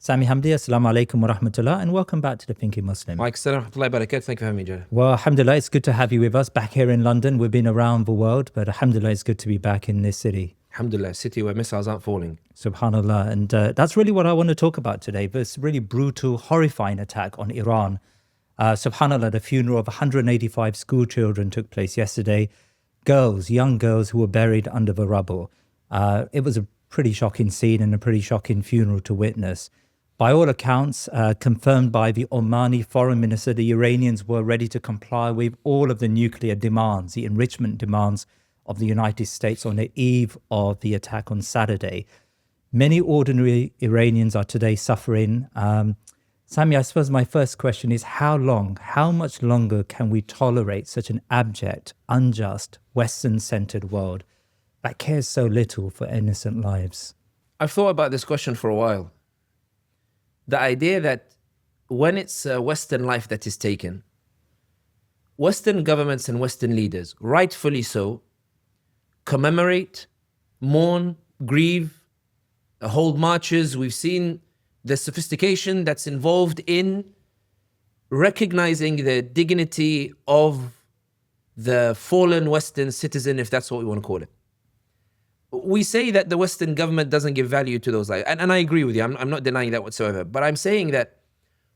Sami Hamdi, assalamu alaikum wa rahmatullah, and welcome back to the Pinky Muslim. Wa alaikum assalam wa rahmatullahi wa barakatuh. Thank you for having me, Joe. Well, alhamdulillah, it's good to have you with us back here in London. We've been around the world, but alhamdulillah, it's good to be back in this city. Alhamdulillah, city where missiles aren't falling. Subhanallah. And that's really what I want to talk about today, this really brutal, horrifying attack on Iran. Subhanallah, the funeral of 185 school children took place yesterday. Girls, young girls who were buried under the rubble. It was a pretty shocking scene and a pretty shocking funeral to witness. By all accounts, confirmed by the Omani foreign minister, the Iranians were ready to comply with all of the nuclear demands, the enrichment demands of the United States on the eve of the attack on Saturday. Many ordinary Iranians are today suffering. Sami, I suppose my first question is how much longer can we tolerate such an abject, unjust, Western-centered world that cares so little for innocent lives? I've thought about this question for a while. The idea that when it's Western life that is taken, Western governments and Western leaders, rightfully so, commemorate, mourn, grieve, hold marches. We've seen the sophistication that's involved in recognizing the dignity of the fallen Western citizen, if that's what we want to call it. We say that the Western government doesn't give value to those lives. And I agree with you. I'm not denying that whatsoever. But I'm saying that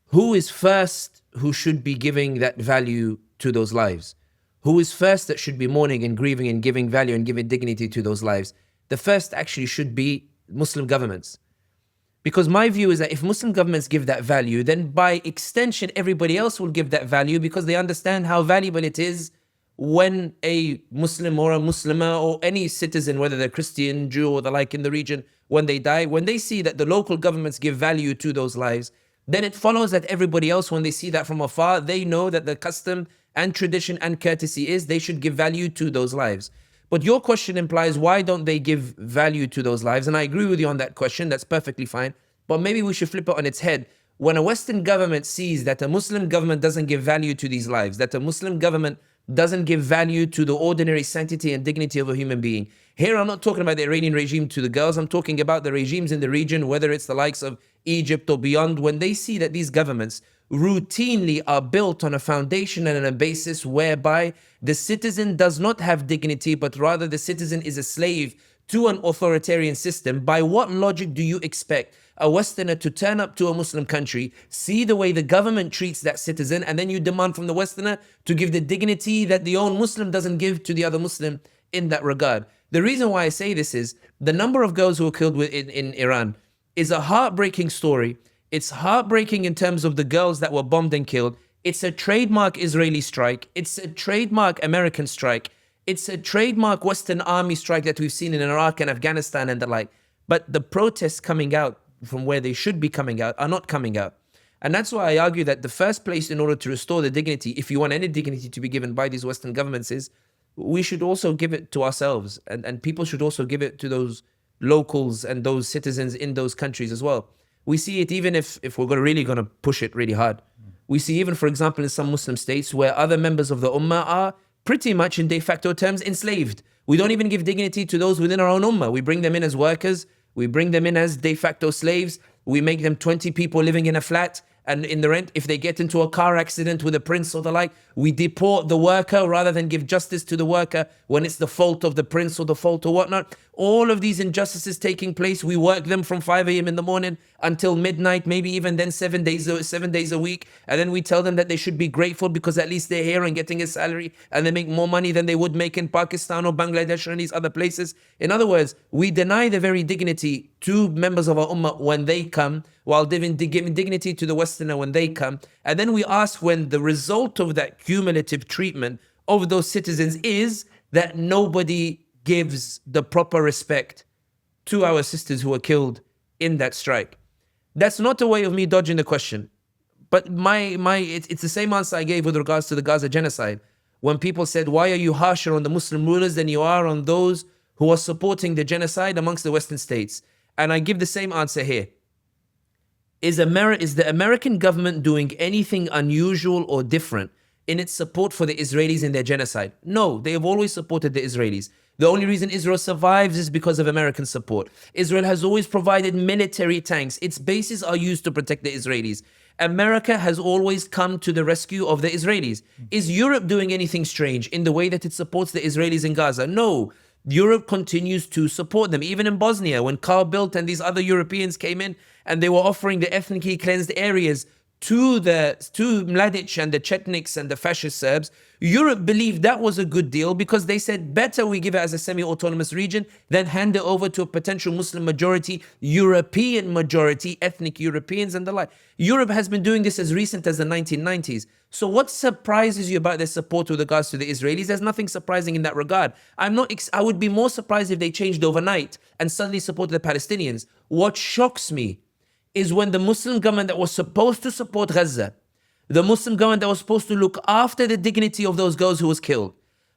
who is first who should be giving that value to those lives? Who is first that should be mourning and grieving and giving value and giving dignity to those lives? The first actually should be Muslim governments. Because my view is that if Muslim governments give that value, then by extension, everybody else will give that value because they understand how valuable it is when a Muslim or a Muslimah or any citizen, whether they're Christian, Jew or the like in the region, when they die, when they see that the local governments give value to those lives, then it follows that everybody else, when they see that from afar, they know that the custom and tradition and courtesy is they should give value to those lives. But your question implies, why don't they give value to those lives? And I agree with you on that question. That's perfectly fine. But maybe we should flip it on its head. When a Western government sees that a Muslim government doesn't give value to these lives, that a Muslim government doesn't give value to the ordinary sanctity and dignity of a human being. Here, I'm not talking about the Iranian regime to the girls. I'm talking about the regimes in the region, whether it's the likes of Egypt or beyond, when they see that these governments routinely are built on a foundation and on a basis whereby the citizen does not have dignity, but rather the citizen is a slave to an authoritarian system. By what logic do you expect a Westerner to turn up to a Muslim country, see the way the government treats that citizen, and then you demand from the Westerner to give the dignity that the own Muslim doesn't give to the other Muslim in that regard? The reason why I say this is the number of girls who were killed in Iran is a heartbreaking story. It's heartbreaking in terms of the girls that were bombed and killed. It's a trademark Israeli strike. It's a trademark American strike. It's a trademark Western army strike that we've seen in Iraq and Afghanistan and the like. But the protests coming out from where they should be coming out are not coming out. And that's why I argue that the first place in order to restore the dignity, if you want any dignity to be given by these Western governments, is we should also give it to ourselves. And people should also give it to those locals and those citizens in those countries as well. We see it even if we're really going to push it really hard. We see even, for example, in some Muslim states where other members of the Ummah are pretty much in de facto terms enslaved. We don't even give dignity to those within our own Ummah. We bring them in as workers. We bring them in as de facto slaves. We make them 20 people living in a flat. And in the rent, if they get into a car accident with a prince or the like, we deport the worker rather than give justice to the worker when it's the fault of the prince or the fault or whatnot. All of these injustices taking place, we work them from 5 a.m. in the morning until midnight, maybe even then 7 days a week. And then we tell them that they should be grateful because at least they're here and getting a salary and they make more money than they would make in Pakistan or Bangladesh or these other places. In other words, we deny the very dignity to members of our Ummah when they come, while giving dignity to the Westerner when they come. And then we ask when the result of that cumulative treatment of those citizens is that nobody gives the proper respect to our sisters who were killed in that strike. That's not a way of me dodging the question. But it's the same answer I gave with regards to the Gaza genocide. When people said, why are you harsher on the Muslim rulers than you are on those who are supporting the genocide amongst the Western states? And I give the same answer here. Is the American government doing anything unusual or different in its support for the Israelis in their genocide? No, they have always supported the Israelis. The only reason Israel survives is because of American support. Israel has always provided military tanks. Its bases are used to protect the Israelis. America has always come to the rescue of the Israelis. Is Europe doing anything strange in the way that it supports the Israelis in Gaza? No. Europe continues to support them. Even in Bosnia, when Carl Bildt and these other Europeans came in and they were offering the ethnically cleansed areas to Mladic and the Chetniks and the fascist Serbs, Europe believed that was a good deal because they said better we give it as a semi-autonomous region than hand it over to a potential Muslim majority, European majority, ethnic Europeans and the like. Europe has been doing this as recent as the 1990s. So what surprises you about their support with regards to the Israelis? There's nothing surprising in that regard. I would be more surprised if they changed overnight and suddenly supported the Palestinians. What shocks me is when the Muslim government that was supposed to support Gaza, the Muslim government that was supposed to look after the dignity of those girls who was killed,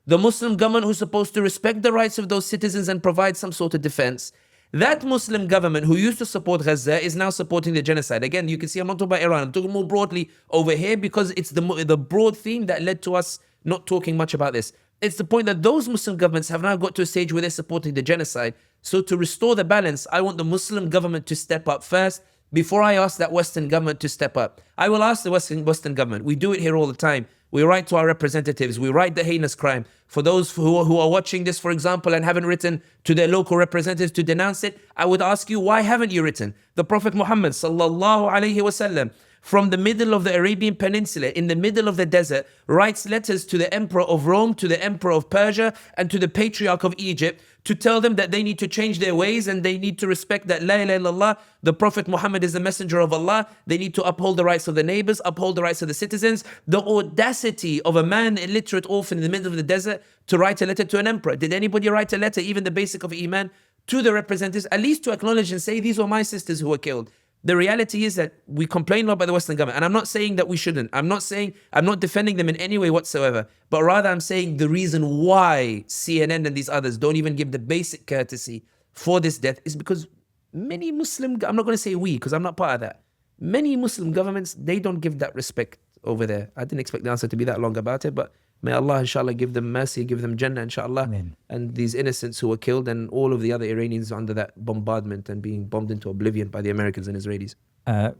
the Muslim government who's supposed to respect the rights of those citizens and provide some sort of defense, that Muslim government who used to support Gaza is now supporting the genocide. Again, you can see I'm not talking about Iran, I'm talking more broadly over here because it's the broad theme that led to us not talking much about this. It's the point that those Muslim governments have now got to a stage where they're supporting the genocide. So to restore the balance, I want the Muslim government to step up first before I ask that Western government to step up. I will ask the Western government. We do it here all the time. We write to our representatives. We write the heinous crime. For those who are watching this, for example, and haven't written to their local representatives to denounce it, I would ask you, why haven't you written? The Prophet Muhammad sallallahu alaihi wasallam, from the middle of the Arabian Peninsula, in the middle of the desert, writes letters to the Emperor of Rome, to the Emperor of Persia, and to the Patriarch of Egypt to tell them that they need to change their ways and they need to respect that La ilaha illallah, the Prophet Muhammad is the messenger of Allah. They need to uphold the rights of the neighbors, uphold the rights of the citizens. The audacity of a man, illiterate orphan in the middle of the desert, to write a letter to an emperor. Did anybody write a letter, even the basic of Iman, to the representatives, at least to acknowledge and say, these were my sisters who were killed? The reality is that we complain a lot about the Western government. And I'm not saying that we shouldn't. I'm not defending them in any way whatsoever. But rather I'm saying the reason why CNN and these others don't even give the basic courtesy for this death is because many Muslim, I'm not going to say we, because I'm not part of that. Many Muslim governments, they don't give that respect over there. I didn't expect the answer to be that long about it, but may Allah inshallah give them mercy, give them Jannah inshallah. Amen. And these innocents who were killed and all of the other Iranians under that bombardment and being bombed into oblivion by the Americans and Israelis.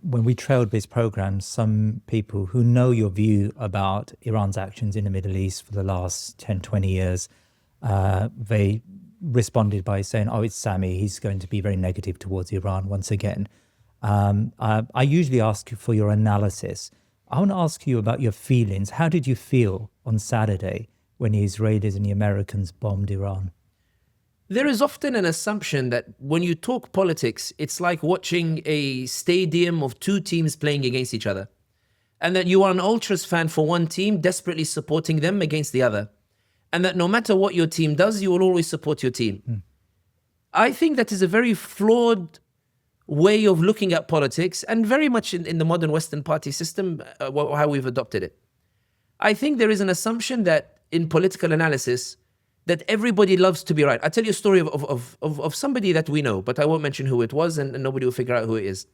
When we trailed this program, some people who know your view about Iran's actions in the Middle East for the last 10, 20 years, they responded by saying, oh, it's Sami, he's going to be very negative towards Iran once again. I usually ask you for your analysis. I want to ask you about your feelings. How did you feel on Saturday when the Israelis and the Americans bombed Iran? There is often an assumption that when you talk politics, it's like watching a stadium of two teams playing against each other. And that you are an ultras fan for one team, desperately supporting them against the other. And that no matter what your team does, you will always support your team. I think that is a very flawed way of looking at politics, and very much in the modern Western party system, how we've adopted it. I think there is an assumption that in political analysis, that everybody loves to be right. I'll tell you a story of somebody that we know, but I won't mention who it was, and nobody will figure out who it is.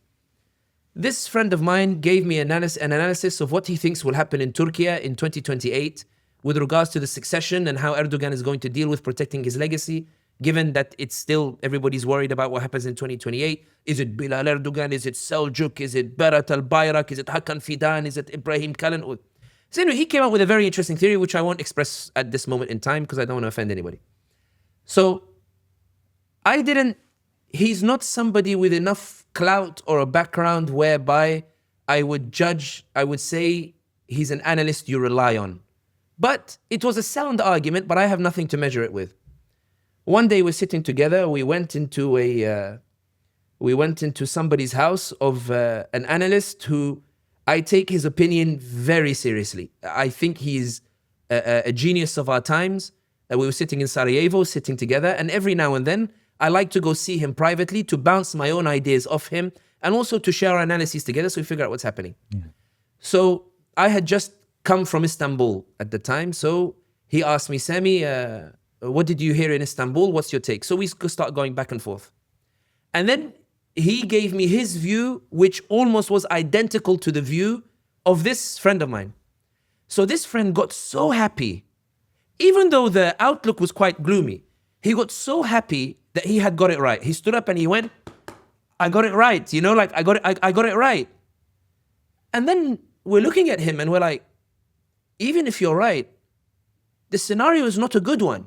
This friend of mine gave me an analysis of what he thinks will happen in Turkey in 2028 with regards to the succession and how Erdogan is going to deal with protecting his legacy, given that it's still, everybody's worried about what happens in 2028. Is it Bilal Erdogan? Is it Seljuk? Is it Berat al-Bayrak? Is it Hakan Fidan? Is it Ibrahim Kalin? So anyway, he came out with a very interesting theory, which I won't express at this moment in time because I don't want to offend anybody. So he's not somebody with enough clout or a background whereby I would say he's an analyst you rely on. But it was a sound argument, but I have nothing to measure it with. One day we're sitting together, we went into somebody's house of an analyst who I take his opinion very seriously. I think he's a genius of our times. We were sitting in Sarajevo, sitting together, and every now and then I like to go see him privately to bounce my own ideas off him and also to share our analyses together so we figure out what's happening. Yeah. So I had just come from Istanbul at the time, so he asked me, Sami, what did you hear in Istanbul? What's your take? So we start going back and forth. And then he gave me his view, which almost was identical to the view of this friend of mine. So this friend got so happy, even though the outlook was quite gloomy. he got so happy that he had got it right. He stood up and he went, I got it right. You know, like I got it right. And then we're looking at him and we're like, even if you're right, the scenario is not a good one.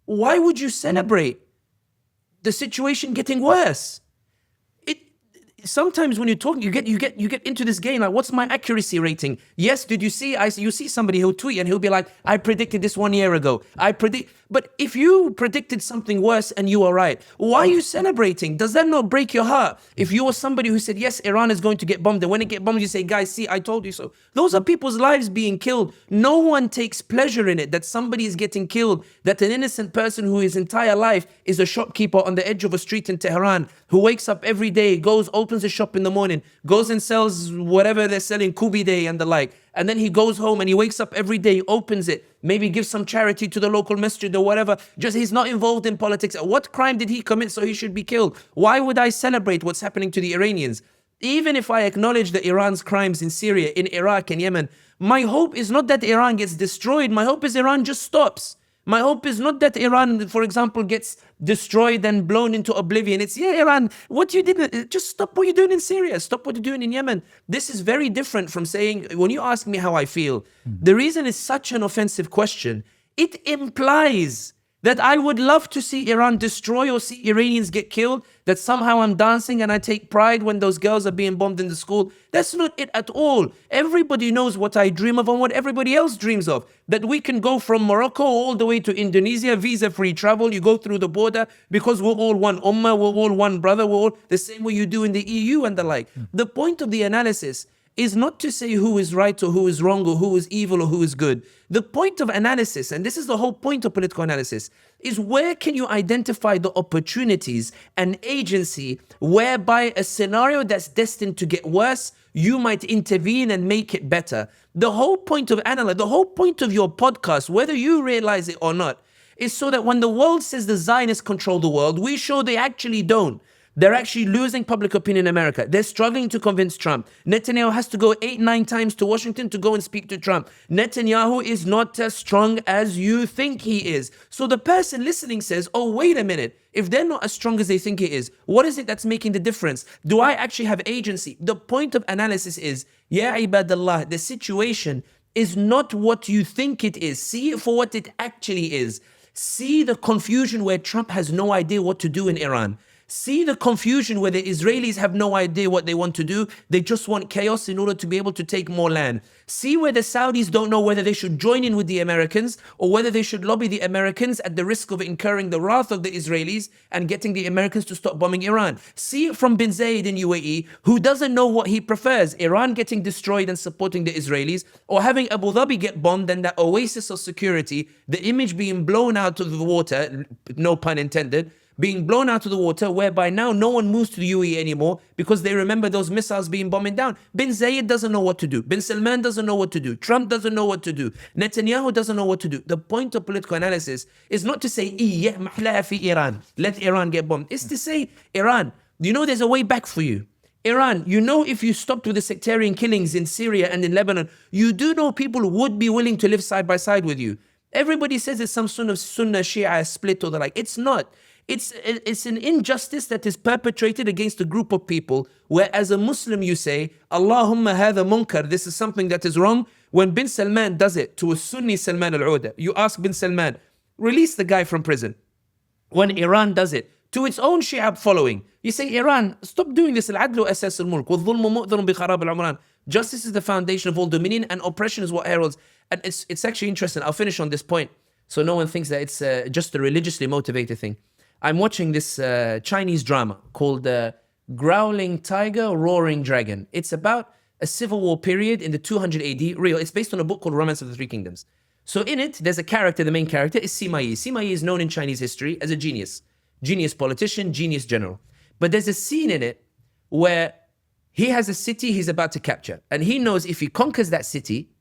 Why would you celebrate the situation getting worse? Sometimes when you're talking, you get into this game like, what's my accuracy rating? Yes, did you see? You see somebody who'll tweet and he'll be like, I predicted this 1 year ago. But if you predicted something worse and you are right, why are you celebrating? Does that not break your heart? If you were somebody who said, yes, Iran is going to get bombed, and when it get bombed, you say, guys, see, I told you so. Those are people's lives being killed. No one takes pleasure in it that somebody is getting killed, that an innocent person who his entire life is a shopkeeper on the edge of a street in Tehran, who wakes up every day, opens a shop in the morning, goes and sells whatever they're selling, Kubi Day and the like. And then he goes home and he wakes up every day, opens it, maybe gives some charity to the local masjid or whatever. Just he's not involved in politics. What crime did he commit so he should be killed? Why would I celebrate what's happening to the Iranians? Even if I acknowledge that Iran's crimes in Syria, in Iraq and Yemen, my hope is not that Iran gets destroyed. My hope is Iran just stops. My hope is not that Iran, for example, gets destroyed and blown into oblivion. It's, yeah, Iran, what you did, just stop what you're doing in Syria. Stop what you're doing in Yemen. This is very different from saying, when you ask me how I feel, the reason it's such an offensive question, it implies that I would love to see Iran destroy or see Iranians get killed, that somehow I'm dancing and I take pride when those girls are being bombed in the school. That's not it at all. Everybody knows what I dream of and what everybody else dreams of. That we can go from Morocco all the way to Indonesia, visa-free travel. You go through the border because we're all one Ummah, we're all one brother, we're all the same way you do in the EU and the like. The point of the analysis is not to say who is right or who is wrong or who is evil or who is good. The point of analysis, and this is the whole point of political analysis, is where can you identify the opportunities and agency whereby a scenario that's destined to get worse, you might intervene and make it better. The whole point of analysis, the whole point of your podcast, whether you realize it or not, is so that when the world says the Zionists control the world, we show they actually don't. They're actually losing public opinion in America. They're struggling to convince Trump. Netanyahu has to go 8-9 times to Washington to go and speak to Trump. Netanyahu is not as strong as you think he is. So the person listening says, oh, wait a minute. If they're not as strong as they think he is, what is it that's making the difference? Do I actually have agency? The point of analysis is, Ya ibadallah, the situation is not what you think it is. See it for what it actually is. See the confusion where Trump has no idea what to do in Iran. See the confusion where the Israelis have no idea what they want to do. They just want chaos in order to be able to take more land. See where the Saudis don't know whether they should join in with the Americans or whether they should lobby the Americans at the risk of incurring the wrath of the Israelis and getting the Americans to stop bombing Iran. See it from Bin Zayed in UAE, who doesn't know what he prefers, Iran getting destroyed and supporting the Israelis, or having Abu Dhabi get bombed and that oasis of security, the image being blown out of the water, no pun intended, being blown out of the water, whereby now no one moves to the UAE anymore because they remember those missiles being bombing down. Bin Zayed doesn't know what to do. Bin Salman doesn't know what to do. Trump doesn't know what to do. Netanyahu doesn't know what to do. The point of political analysis is not to say, Iran, let Iran get bombed. It's to say, Iran, you know there's a way back for you. Iran, you know if you stopped with the sectarian killings in Syria and in Lebanon, you do know people would be willing to live side by side with you. Everybody says it's some sort of Sunni Shia split or the like. It's not. It's an injustice that is perpetrated against a group of people where as a Muslim you say, Allahumma hadha munkar, this is something that is wrong. When Bin Salman does it to a Sunni Salman al-Uda, you ask Bin Salman, release the guy from prison. When Iran does it to its own Shia following, you say, Iran, stop doing this. Al-adlu asas al-mulk, wal-dhulmu mu'dharun bi kharab al-umran. Justice is the foundation of all dominion and oppression is what heralds. And it's actually interesting. I'll finish on this point so no one thinks that it's just a religiously motivated thing. I'm watching this Chinese drama called Growling Tiger, Roaring Dragon. It's about a civil war period in the 200 AD, real. It's based on a book called Romance of the Three Kingdoms. So in it, there's a character, the main character is Sima Yi. Sima Yi is known in Chinese history as a genius. Genius politician, genius general. But there's a scene in it where he has a city he's about to capture. And he knows if he conquers that city,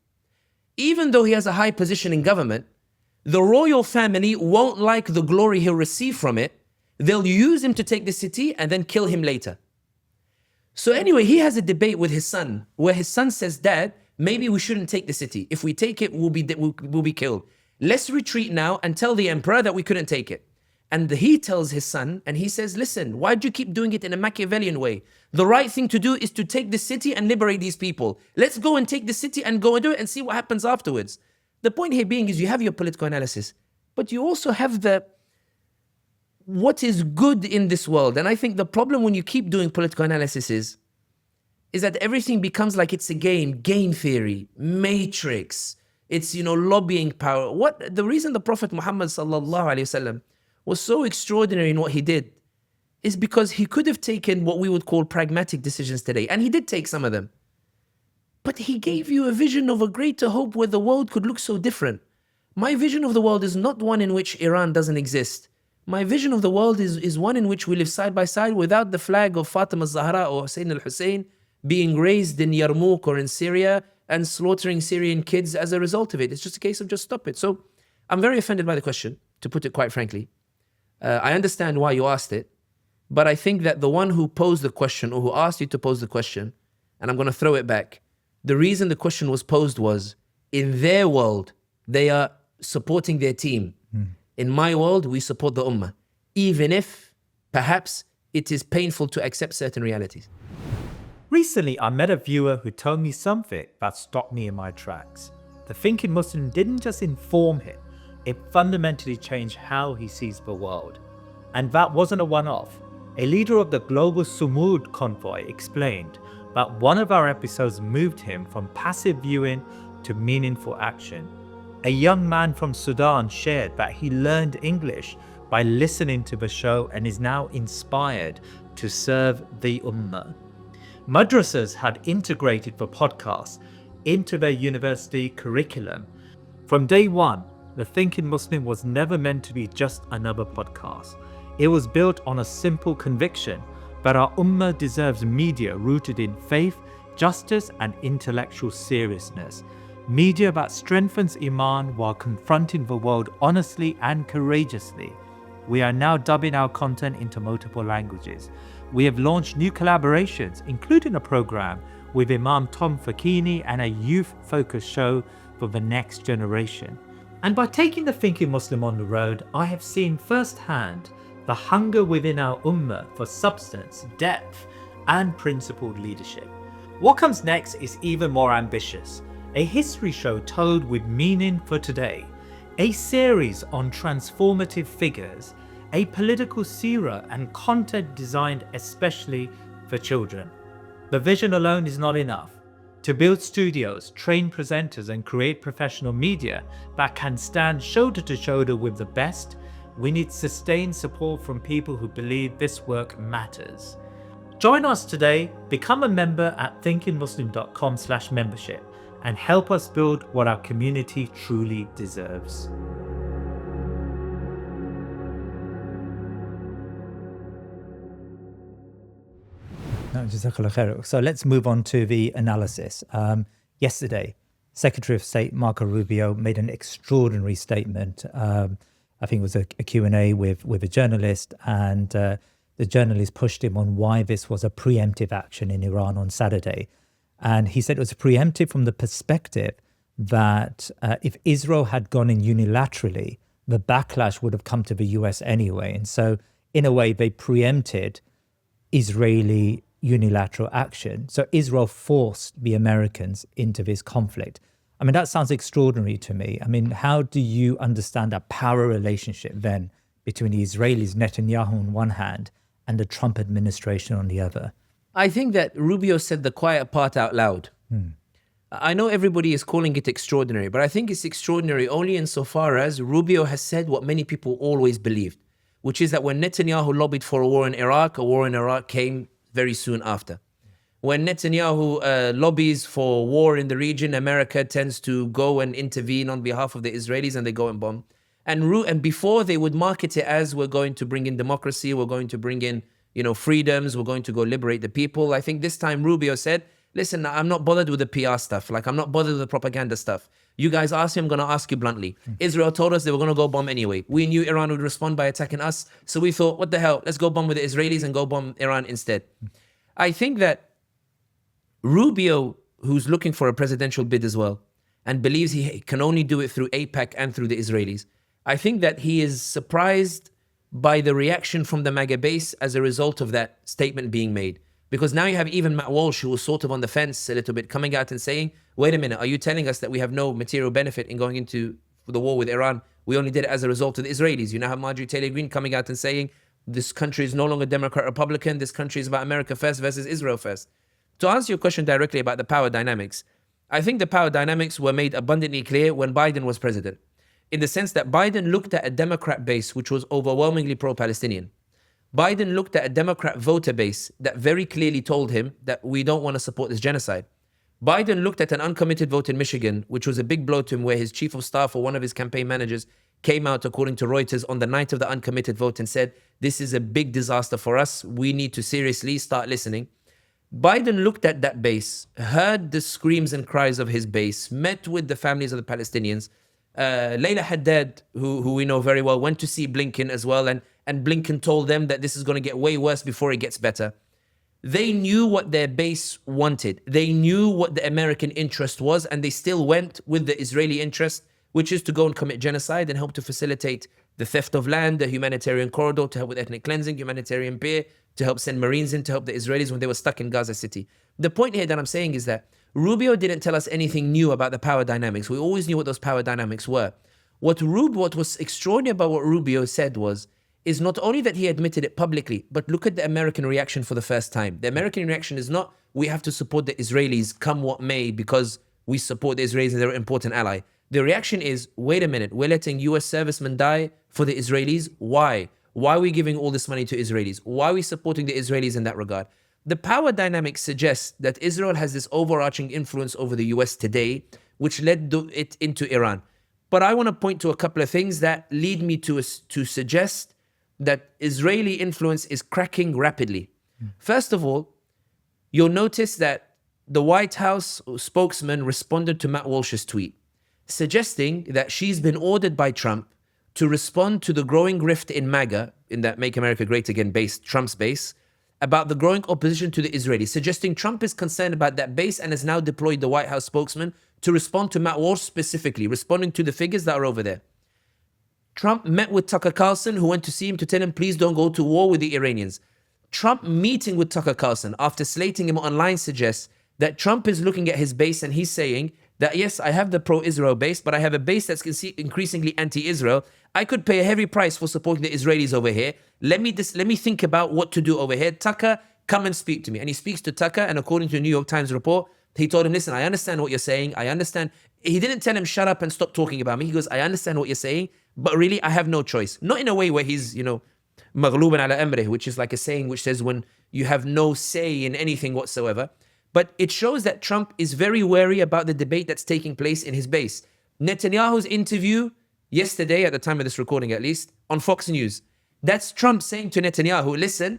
even though he has a high position in government, the royal family won't like the glory he'll receive from it. They'll use him to take the city and then kill him later. So anyway, he has a debate with his son, where his son says, Dad, maybe we shouldn't take the city. If we take it, we'll be killed. Let's retreat now and tell the emperor that we couldn't take it. And he tells his son, and he says, listen, why do you keep doing it in a Machiavellian way? The right thing to do is to take the city and liberate these people. Let's go and take the city and go and do it and see what happens afterwards. The point here being is you have your political analysis, but you also have what is good in this world. And I think the problem when you keep doing political analysis is that everything becomes like it's a game theory, matrix. It's, lobbying power. The reason the Prophet Muhammad sallallahu alaihi wasallam was so extraordinary in what he did is because he could have taken what we would call pragmatic decisions today. And he did take some of them. But he gave you a vision of a greater hope where the world could look so different. My vision of the world is not one in which Iran doesn't exist. My vision of the world is one in which we live side by side without the flag of Fatima al-Zahra or Hussein al-Hussein being raised in Yarmouk or in Syria and slaughtering Syrian kids as a result of it. It's just a case of just stop it. So I'm very offended by the question, to put it quite frankly. I understand why you asked it, but I think that the one who posed the question or who asked you to pose the question, and I'm going to throw it back, the reason the question was posed was, in their world, they are supporting their team. In my world, we support the Ummah, even if perhaps it is painful to accept certain realities. Recently, I met a viewer who told me something that stopped me in my tracks. The thinking Muslim didn't just inform him, it fundamentally changed how he sees the world. And that wasn't a one-off. A leader of the global Sumud convoy explained that one of our episodes moved him from passive viewing to meaningful action. A young man from Sudan shared that he learned English by listening to the show and is now inspired to serve the Ummah. Madrasas had integrated the podcast into their university curriculum. From day one, The Thinking Muslim was never meant to be just another podcast. It was built on a simple conviction that our Ummah deserves media rooted in faith, justice, and intellectual seriousness. Media that strengthens Iman while confronting the world honestly and courageously. We are now dubbing our content into multiple languages. We have launched new collaborations, including a program with Imam Tom Fakini and a youth-focused show for the next generation. And by taking The Thinking Muslim on the road, I have seen firsthand the hunger within our Ummah for substance, depth, and principled leadership. What comes next is even more ambitious. A history show told with meaning for today, a series on transformative figures, a political seerah, and content designed especially for children. The vision alone is not enough. To build studios, train presenters, and create professional media that can stand shoulder to shoulder with the best, we need sustained support from people who believe this work matters. Join us today, become a member at thinkingmuslim.com/membership. and help us build what our community truly deserves. Jazakallah khair. So let's move on to the analysis. Yesterday, Secretary of State Marco Rubio made an extraordinary statement. I think it was a Q&A with a journalist, and the journalist pushed him on why this was a preemptive action in Iran on Saturday. And he said it was preemptive from the perspective that if Israel had gone in unilaterally, the backlash would have come to the US anyway. And so, in a way, they preempted Israeli unilateral action. So Israel forced the Americans into this conflict. I mean, that sounds extraordinary to me. I mean, how do you understand that power relationship then between the Israelis, Netanyahu on one hand, and the Trump administration on the other? I think that Rubio said the quiet part out loud. I know everybody is calling it extraordinary, but I think it's extraordinary only insofar as Rubio has said what many people always believed, which is that when Netanyahu lobbied for a war in Iraq came very soon after. When Netanyahu lobbies for war in the region, America tends to go and intervene on behalf of the Israelis, and they go and bomb. And before, they would market it as, we're going to bring in democracy, we're going to bring in freedoms, we're going to go liberate the people. I think this time Rubio said, listen, I'm not bothered with the PR stuff. Like, I'm not bothered with the propaganda stuff. You guys ask me, I'm going to ask you bluntly. Israel told us they were going to go bomb anyway. We knew Iran would respond by attacking us. So we thought, what the hell? Let's go bomb with the Israelis and go bomb Iran instead. I think that Rubio, who's looking for a presidential bid as well, and believes he can only do it through AIPAC and through the Israelis, I think that he is surprised by the reaction from the MAGA base as a result of that statement being made. Because now you have even Matt Walsh, who was sort of on the fence a little bit, coming out and saying, wait a minute, are you telling us that we have no material benefit in going into the war with Iran? We only did it as a result of the Israelis. You now have Marjorie Taylor Greene coming out and saying, this country is no longer Democrat-Republican, this country is about America first versus Israel first. To answer your question directly about the power dynamics, I think the power dynamics were made abundantly clear when Biden was president, in the sense that Biden looked at a Democrat base which was overwhelmingly pro-Palestinian. Biden looked at a Democrat voter base that very clearly told him that we don't want to support this genocide. Biden looked at an uncommitted vote in Michigan, which was a big blow to him, where his chief of staff or one of his campaign managers came out, according to Reuters, on the night of the uncommitted vote and said, this is a big disaster for us. We need to seriously start listening. Biden looked at that base, heard the screams and cries of his base, met with the families of the Palestinians. Layla Haddad, who we know very well, went to see Blinken as well, and Blinken told them that this is going to get way worse before it gets better. They knew what their base wanted. They knew what the American interest was, and they still went with the Israeli interest, which is to go and commit genocide and help to facilitate the theft of land, the humanitarian corridor to help with ethnic cleansing, humanitarian peer, to help send Marines in to help the Israelis when they were stuck in Gaza City. The point here that I'm saying is that Rubio didn't tell us anything new about the power dynamics. We always knew what those power dynamics were. What was extraordinary about what Rubio said is not only that he admitted it publicly, but look at the American reaction for the first time. The American reaction is not, we have to support the Israelis come what may because we support the Israelis and they're an important ally. The reaction is, wait a minute, we're letting US servicemen die for the Israelis. Why? Why are we giving all this money to Israelis? Why are we supporting the Israelis in that regard? The power dynamic suggests that Israel has this overarching influence over the US today, which led it into Iran. But I want to point to a couple of things that lead me to suggest that Israeli influence is cracking rapidly. First of all, you'll notice that the White House spokesman responded to Matt Walsh's tweet, suggesting that she's been ordered by Trump to respond to the growing rift in MAGA, in that Make America Great Again base, Trump's base, about the growing opposition to the Israelis, suggesting Trump is concerned about that base and has now deployed the White House spokesman to respond to Matt Walsh specifically, responding to the figures that are over there. Trump met with Tucker Carlson, who went to see him to tell him, please don't go to war with the Iranians. Trump meeting with Tucker Carlson after slating him online suggests that Trump is looking at his base and he's saying that, yes, I have the pro-Israel base, but I have a base that's increasingly anti-Israel. I could pay a heavy price for supporting the Israelis over here. Let me think about what to do over here. Tucker, come and speak to me. And he speaks to Tucker, and according to a New York Times report, he told him, listen, I understand what you're saying. I understand. He didn't tell him, shut up and stop talking about me. He goes, I understand what you're saying, but really, I have no choice. Not in a way where he's, maghluban ala amrih, which is like a saying which says when you have no say in anything whatsoever. But it shows that Trump is very wary about the debate that's taking place in his base. Netanyahu's interview yesterday, at the time of this recording at least, on Fox News, that's Trump saying to Netanyahu, listen,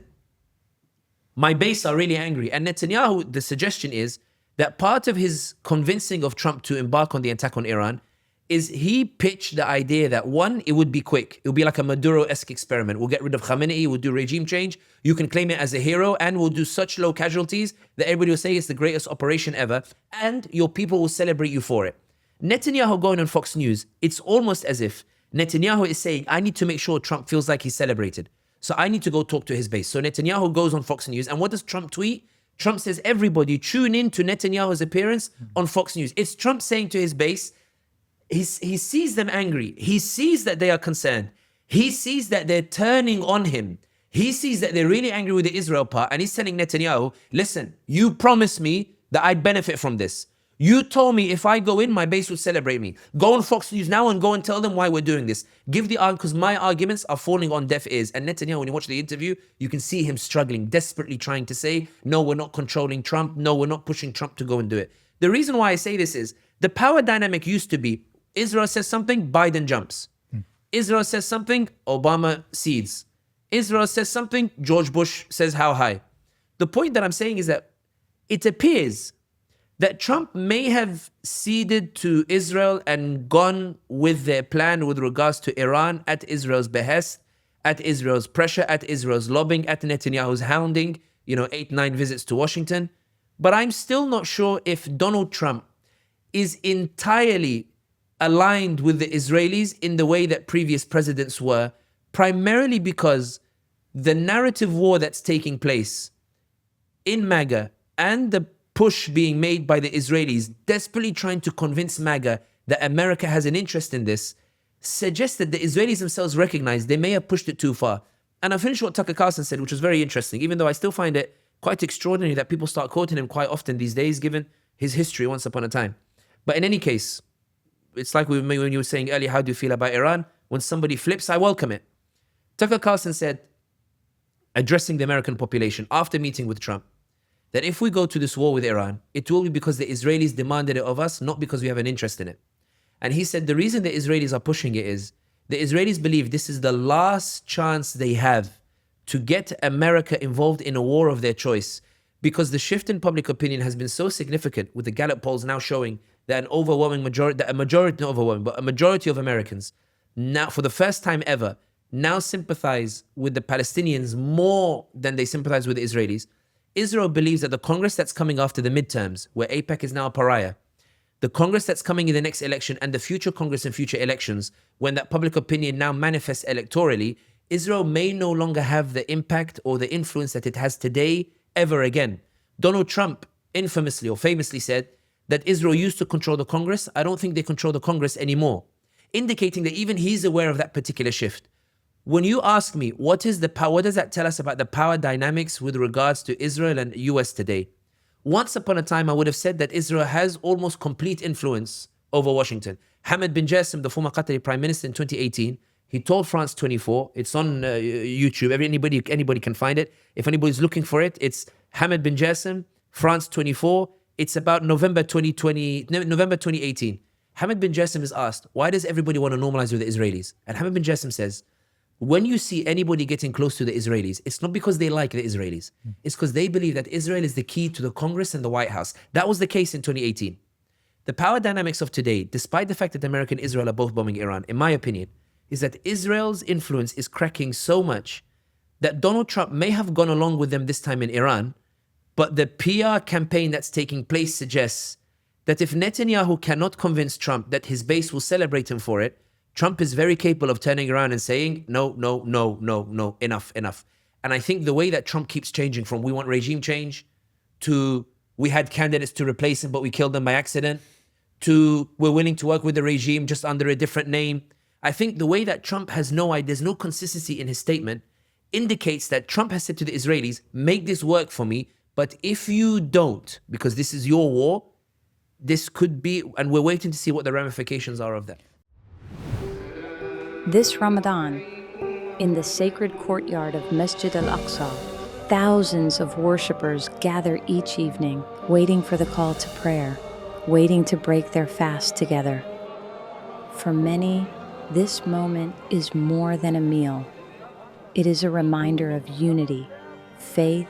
my base are really angry. And Netanyahu, the suggestion is that part of his convincing of Trump to embark on the attack on Iran is he pitched the idea that, one, it would be quick. It would be like a Maduro-esque experiment. We'll get rid of Khamenei, we'll do regime change. You can claim it as a hero, and we'll do such low casualties that everybody will say it's the greatest operation ever, and your people will celebrate you for it. Netanyahu going on Fox News, it's almost as if Netanyahu is saying, I need to make sure Trump feels like he's celebrated. So I need to go talk to his base. So Netanyahu goes on Fox News, and what does Trump tweet? Trump says, everybody tune in to Netanyahu's appearance on Fox News. It's Trump saying to his base, he sees them angry. He sees that they are concerned. He sees that they're turning on him. He sees that they're really angry with the Israel part. And he's telling Netanyahu, listen, you promised me that I'd benefit from this. You told me if I go in, my base would celebrate me. Go on Fox News now and go and tell them why we're doing this. Give the argument, because my arguments are falling on deaf ears. And Netanyahu, when you watch the interview, you can see him struggling, desperately trying to say, no, we're not controlling Trump. No, we're not pushing Trump to go and do it. The reason why I say this is the power dynamic used to be Israel says something, Biden jumps. Israel says something, Obama cedes. Israel says something, George Bush says how high. The point that I'm saying is that it appears that Trump may have ceded to Israel and gone with their plan with regards to Iran at Israel's behest, at Israel's pressure, at Israel's lobbying, at Netanyahu's hounding, 8-9 visits to Washington. But I'm still not sure if Donald Trump is entirely aligned with the Israelis in the way that previous presidents were, primarily because the narrative war that's taking place in MAGA and the push being made by the Israelis, desperately trying to convince MAGA that America has an interest in this, suggests that the Israelis themselves recognize they may have pushed it too far. And I'll finish what Tucker Carlson said, which was very interesting, even though I still find it quite extraordinary that people start quoting him quite often these days, given his history once upon a time. But in any case, it's like when you were saying earlier, how do you feel about Iran? When somebody flips, I welcome it. Tucker Carlson said, addressing the American population after meeting with Trump, that if we go to this war with Iran, it will be because the Israelis demanded it of us, not because we have an interest in it. And he said the reason the Israelis are pushing it is the Israelis believe this is the last chance they have to get America involved in a war of their choice, because the shift in public opinion has been so significant, with the Gallup polls now showing that a majority of Americans now, for the first time ever, now sympathize with the Palestinians more than they sympathize with the Israelis. Israel believes that the Congress that's coming after the midterms, where AIPAC is now a pariah, the Congress that's coming in the next election and the future Congress and future elections, when that public opinion now manifests electorally, Israel may no longer have the impact or the influence that it has today ever again. Donald Trump infamously or famously said that Israel used to control the Congress. I don't think they control the Congress anymore, indicating that even he's aware of that particular shift. When you ask me, what is the power, what does that tell us about the power dynamics with regards to Israel and US today? Once upon a time, I would have said that Israel has almost complete influence over Washington. Hamad bin Jassim, the former Qatari prime minister in 2018, he told France 24, it's on YouTube, anybody can find it. If anybody's looking for it, it's Hamad bin Jassim, France 24. It's about November 2018. Hamad bin Jassim is asked, why does everybody want to normalize with the Israelis? And Hamad bin Jassim says, when you see anybody getting close to the Israelis, it's not because they like the Israelis. It's because they believe that Israel is the key to the Congress and the White House. That was the case in 2018. The power dynamics of today, despite the fact that America and Israel are both bombing Iran, in my opinion, is that Israel's influence is cracking so much that Donald Trump may have gone along with them this time in Iran, but the PR campaign that's taking place suggests that if Netanyahu cannot convince Trump that his base will celebrate him for it, Trump is very capable of turning around and saying, no, enough. And I think the way that Trump keeps changing from we want regime change to we had candidates to replace him, but we killed them by accident, to we're willing to work with the regime just under a different name. I think the way that Trump has there's no consistency in his statement indicates that Trump has said to the Israelis, make this work for me, but if you don't, because this is your war, this could be, and we're waiting to see what the ramifications are of that. This Ramadan, in the sacred courtyard of Masjid al-Aqsa, thousands of worshippers gather each evening, waiting for the call to prayer, waiting to break their fast together. For many, this moment is more than a meal. It is a reminder of unity, faith,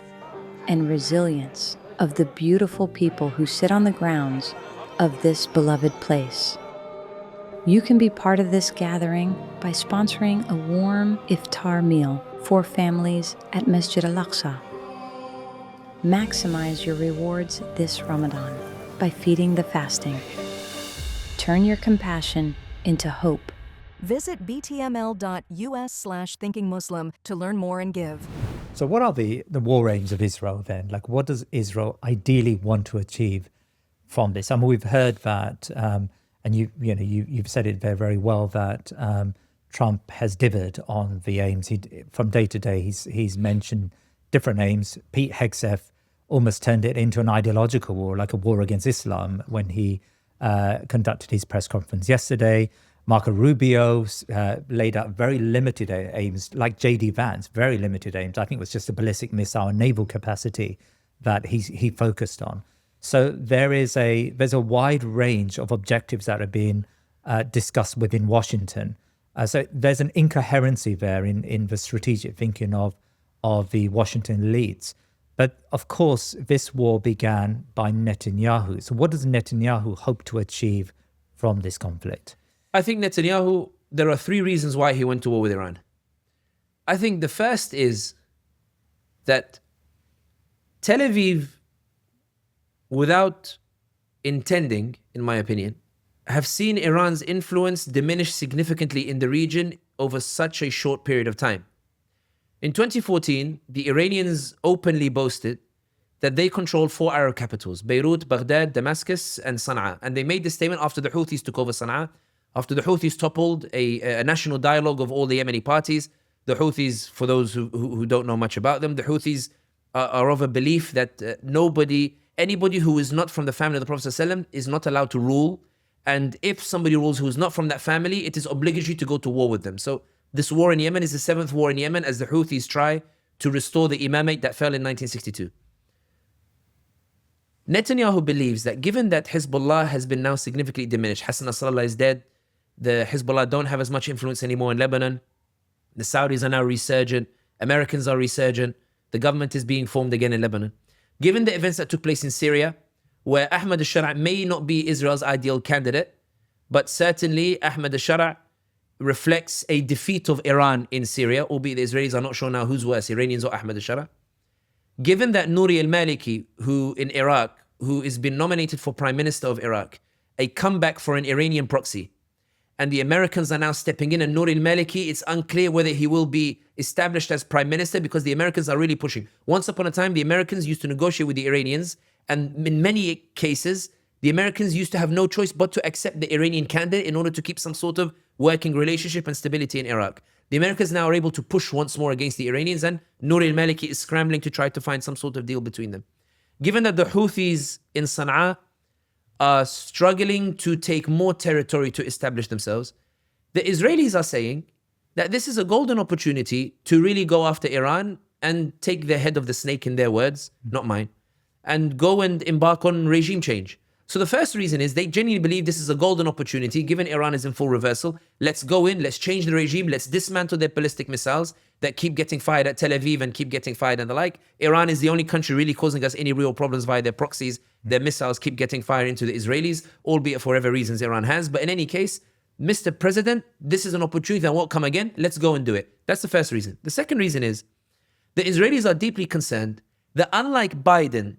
and resilience of the beautiful people who sit on the grounds of this beloved place. You can be part of this gathering by sponsoring a warm iftar meal for families at Masjid al-Aqsa. Maximize your rewards this Ramadan by feeding the fasting. Turn your compassion into hope. Visit btml.us/thinkingmuslim to learn more and give. So what are the war aims of Israel then? Like, what does Israel ideally want to achieve from this? I mean, we've heard that, and you've said it very well, that Trump has dithered on the aims. From day to day, he's mentioned different aims. Pete Hegseth almost turned it into an ideological war, like a war against Islam, when he conducted his press conference yesterday. Marco Rubio laid out very limited aims, like J.D. Vance, very limited aims. I think it was just a ballistic missile and naval capacity that he focused on. So there's a wide range of objectives that are being discussed within Washington. So there's an incoherency there in the strategic thinking of the Washington elites. But of course, this war began by Netanyahu. So what does Netanyahu hope to achieve from this conflict? I think Netanyahu, there are three reasons why he went to war with Iran. I think the first is that Tel Aviv, without intending, in my opinion, have seen Iran's influence diminish significantly in the region over such a short period of time. In 2014, the Iranians openly boasted that they controlled 4 Arab capitals: Beirut, Baghdad, Damascus, and Sana'a. And they made this statement after the Houthis took over Sana'a, after the Houthis toppled a national dialogue of all the Yemeni parties. The Houthis, for those who don't know much about them, the Houthis are of a belief that anybody who is not from the family of the Prophet ﷺ is not allowed to rule. And if somebody rules who is not from that family, it is obligatory to go to war with them. So this war in Yemen is the 7th war in Yemen as the Houthis try to restore the imamate that fell in 1962. Netanyahu believes that given that Hezbollah has been now significantly diminished, Hassan Nasrallah is dead, the Hezbollah don't have as much influence anymore in Lebanon, the Saudis are now resurgent, Americans are resurgent, the government is being formed again in Lebanon. Given the events that took place in Syria, where Ahmad al-Shara' may not be Israel's ideal candidate, but certainly Ahmad al-Shara' reflects a defeat of Iran in Syria, albeit the Israelis are not sure now who's worse, Iranians or Ahmad al-Shara'. Given that Nouri al-Maliki, who in Iraq, who has been nominated for Prime Minister of Iraq, a comeback for an Iranian proxy, and the Americans are now stepping in, and Nouri al-Maliki, it's unclear whether he will be established as Prime Minister because the Americans are really pushing. Once upon a time, the Americans used to negotiate with the Iranians, and in many cases, the Americans used to have no choice but to accept the Iranian candidate in order to keep some sort of working relationship and stability in Iraq. The Americans now are able to push once more against the Iranians, and Nouri al-Maliki is scrambling to try to find some sort of deal between them. Given that the Houthis in Sana'a are struggling to take more territory to establish themselves, the Israelis are saying that this is a golden opportunity to really go after Iran and take the head of the snake, in their words, not mine, and go and embark on regime change. So the first reason is they genuinely believe this is a golden opportunity, given Iran is in full reversal. Let's go in, let's change the regime, let's dismantle their ballistic missiles that keep getting fired at Tel Aviv and keep getting fired and the like. Iran is the only country really causing us any real problems via their proxies. Their missiles keep getting fired into the Israelis, albeit for whatever reasons Iran has. But in any case, Mr. President, this is an opportunity that won't come again. Let's go and do it. That's the first reason. The second reason is the Israelis are deeply concerned that unlike Biden,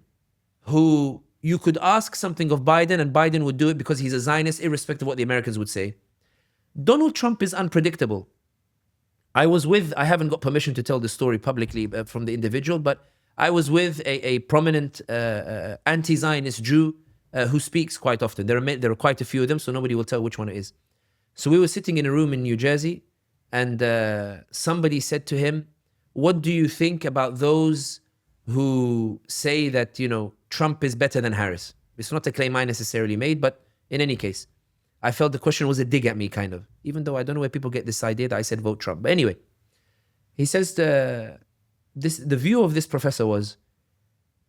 who you could ask something of Biden and Biden would do it because he's a Zionist, irrespective of what the Americans would say, Donald Trump is unpredictable. I haven't got permission to tell this story publicly from the individual, but I was with a prominent anti-Zionist Jew who speaks quite often. There are quite a few of them, so nobody will tell which one it is. So we were sitting in a room in New Jersey, and somebody said to him, "What do you think about those who say that, Trump is better than Harris?" It's not a claim I necessarily made, but in any case, I felt the question was a dig at me, kind of, even though I don't know where people get this idea that I said vote Trump. But anyway, he says the view of this professor was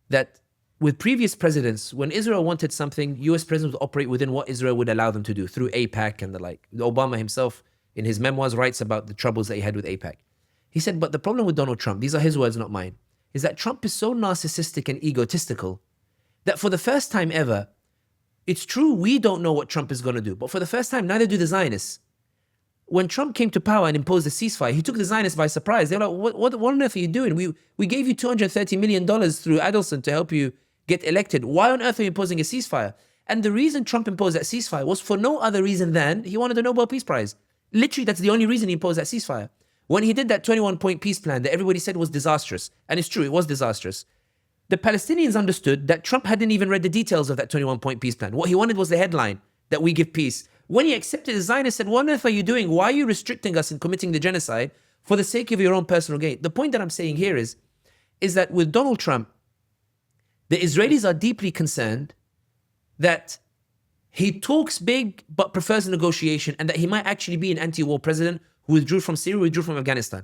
that with previous presidents, when Israel wanted something, US presidents would operate within what Israel would allow them to do through AIPAC and the like. Obama himself, in his memoirs, writes about the troubles that he had with AIPAC. He said, but the problem with Donald Trump, these are his words, not mine, is that Trump is so narcissistic and egotistical that for the first time ever, it's true we don't know what Trump is going to do, but for the first time, neither do the Zionists. When Trump came to power and imposed a ceasefire, he took the Zionists by surprise. They were like, what on earth are you doing? We gave you $230 million through Adelson to help you get elected. Why on earth are you imposing a ceasefire? And the reason Trump imposed that ceasefire was for no other reason than he wanted the Nobel Peace Prize. Literally, that's the only reason he imposed that ceasefire. When he did that 21-point peace plan that everybody said was disastrous, and it's true, it was disastrous, the Palestinians understood that Trump hadn't even read the details of that 21-point peace plan. What he wanted was the headline, that we give peace. When he accepted, the Zionists said, what on earth are you doing? Why are you restricting us in committing the genocide for the sake of your own personal gain? The point that I'm saying here is that with Donald Trump, the Israelis are deeply concerned that he talks big but prefers negotiation, and that he might actually be an anti-war president who withdrew from Syria, withdrew from Afghanistan.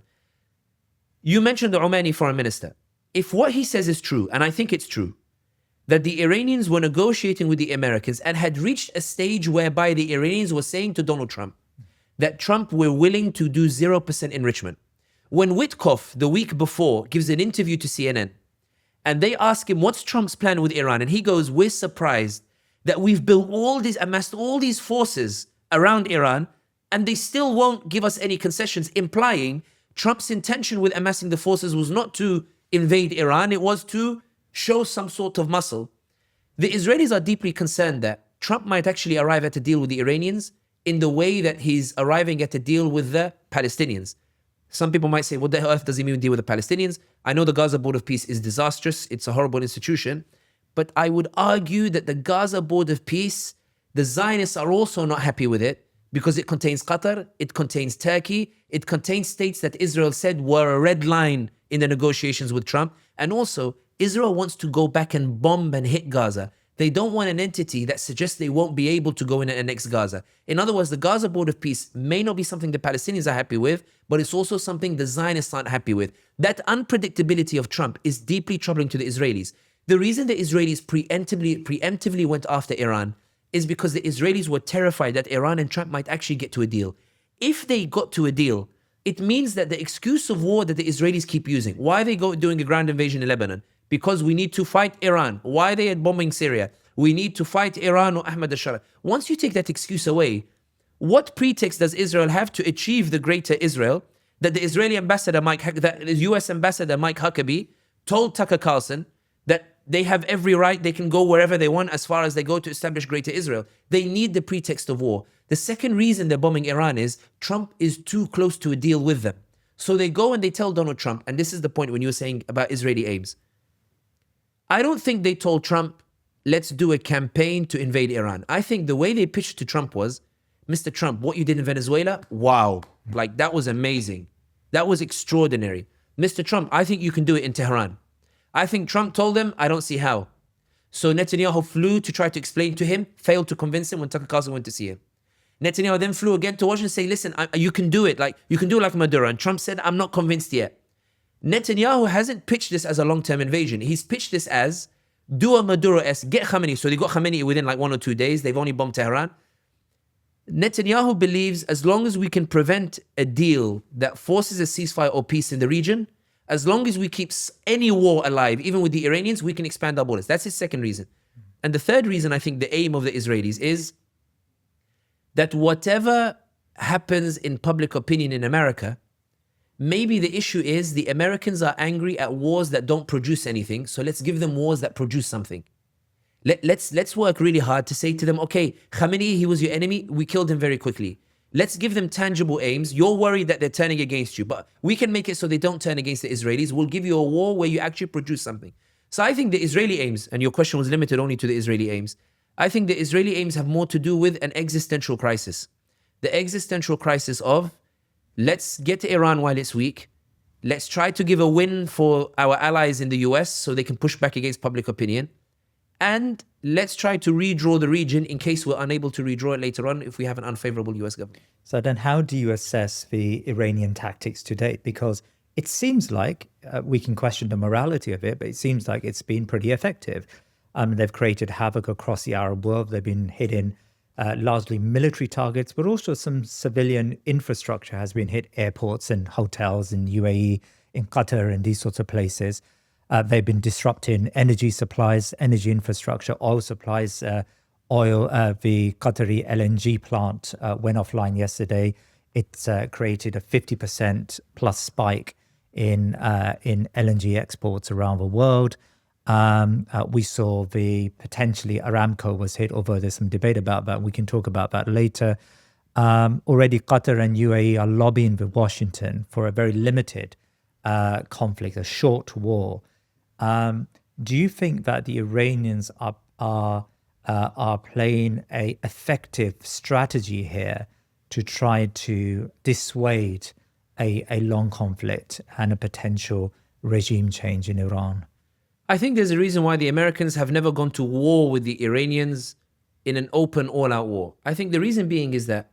You mentioned the Omani foreign minister. If what he says is true, and I think it's true, that the Iranians were negotiating with the Americans and had reached a stage whereby the Iranians were saying to Donald Trump that Trump were willing to do 0% enrichment. When Witkoff, the week before, gives an interview to CNN, and they ask him, what's Trump's plan with Iran? And he goes, we're surprised that we've amassed all these forces around Iran, and they still won't give us any concessions, implying Trump's intention with amassing the forces was not to invade Iran, it was to show some sort of muscle. The Israelis are deeply concerned that Trump might actually arrive at a deal with the Iranians in the way that he's arriving at a deal with the Palestinians. Some people might say, what the earth does he mean deal with the Palestinians? I know the Gaza Board of Peace is disastrous. It's a horrible institution. But I would argue that the Gaza Board of Peace, the Zionists are also not happy with it because it contains Qatar, it contains Turkey, it contains states that Israel said were a red line in the negotiations with Trump. And also, Israel wants to go back and bomb and hit Gaza. They don't want an entity that suggests they won't be able to go in and annex Gaza. In other words, the Gaza Board of Peace may not be something the Palestinians are happy with, but it's also something the Zionists aren't happy with. That unpredictability of Trump is deeply troubling to the Israelis. The reason the Israelis preemptively went after Iran is because the Israelis were terrified that Iran and Trump might actually get to a deal. If they got to a deal, it means that the excuse of war that the Israelis keep using, why are they doing a ground invasion in Lebanon? Because we need to fight Iran. Why are they bombing Syria? We need to fight Iran or Ahmad al-Shara. Once you take that excuse away, what pretext does Israel have to achieve the greater Israel that the Israeli ambassador, the US ambassador Mike Huckabee told Tucker Carlson that they have every right, they can go wherever they want as far as they go to establish greater Israel. They need the pretext of war. The second reason they're bombing Iran is Trump is too close to a deal with them. So they go and they tell Donald Trump, and this is the point when you were saying about Israeli aims. I don't think they told Trump, let's do a campaign to invade Iran. I think the way they pitched to Trump was, Mr. Trump, what you did in Venezuela, wow, like that was amazing. That was extraordinary. Mr. Trump, I think you can do it in Tehran. I think Trump told them, I don't see how. So Netanyahu flew to try to explain to him, failed to convince him when Tucker Carlson went to see him. Netanyahu then flew again to Washington saying, listen, you can do it. Like, you can do it like Maduro. And Trump said, I'm not convinced yet. Netanyahu hasn't pitched this as a long-term invasion. He's pitched this as, do a Maduro-esque, get Khamenei. So they got Khamenei within like 1 or 2 days. They've only bombed Tehran. Netanyahu believes as long as we can prevent a deal that forces a ceasefire or peace in the region, as long as we keep any war alive, even with the Iranians, we can expand our borders. That's his second reason. And the third reason, I think the aim of the Israelis is that whatever happens in public opinion in America, maybe the issue is the Americans are angry at wars that don't produce anything, so let's give them wars that produce something. Let's work really hard to say to them, okay, Khamenei, he was your enemy, we killed him very quickly. Let's give them tangible aims. You're worried that they're turning against you, but we can make it so they don't turn against the Israelis. We'll give you a war where you actually produce something. So I think the Israeli aims, and your question was limited only to the Israeli aims, I think the Israeli aims have more to do with an existential crisis. The existential crisis of, let's get to Iran while it's weak. Let's try to give a win for our allies in the US so they can push back against public opinion. And let's try to redraw the region in case we're unable to redraw it later on if we have an unfavorable US government. So then how do you assess the Iranian tactics to date? Because it seems like, we can question the morality of it, but it seems like it's been pretty effective. They've created havoc across the Arab world. They've been hitting largely military targets, but also some civilian infrastructure has been hit, airports and hotels in UAE, in Qatar and these sorts of places. They've been disrupting energy supplies, energy infrastructure, oil supplies. The Qatari LNG plant went offline yesterday. It's created a 50% plus spike in LNG exports around the world. We saw potentially Aramco was hit, although there's some debate about that. We can talk about that later. Already Qatar and UAE are lobbying with Washington for a very limited conflict, a short war. Do you think that the Iranians are playing a effective strategy here to try to dissuade a long conflict and a potential regime change in Iran? I think there's a reason why the Americans have never gone to war with the Iranians in an open, all-out war. I think the reason being is that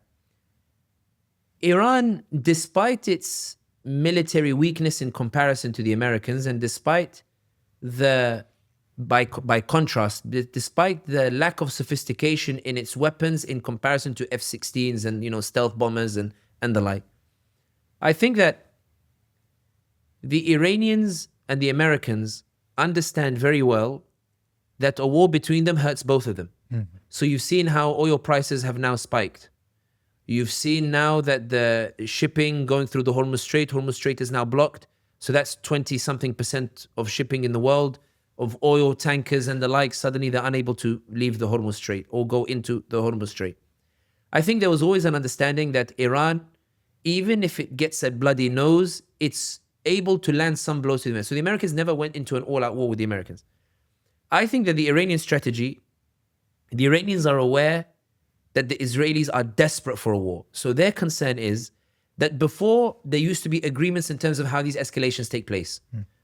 Iran, despite its military weakness in comparison to the Americans, and despite by contrast, despite the lack of sophistication in its weapons in comparison to F-16s and stealth bombers and the like, I think that the Iranians and the Americans understand very well that a war between them hurts both of them. Mm-hmm. So you've seen how oil prices have now spiked. You've seen now that the shipping going through the Hormuz Strait is now blocked. So that's 20-something% of shipping in the world of oil tankers and the like, suddenly they're unable to leave the Hormuz Strait or go into the Hormuz Strait. I think there was always an understanding that Iran, even if it gets a bloody nose, it's able to land some blows to the Americans. So the Americans never went into an all-out war with the Americans. I think that the Iranian strategy, the Iranians are aware that the Israelis are desperate for a war. So their concern is that before there used to be agreements in terms of how these escalations take place.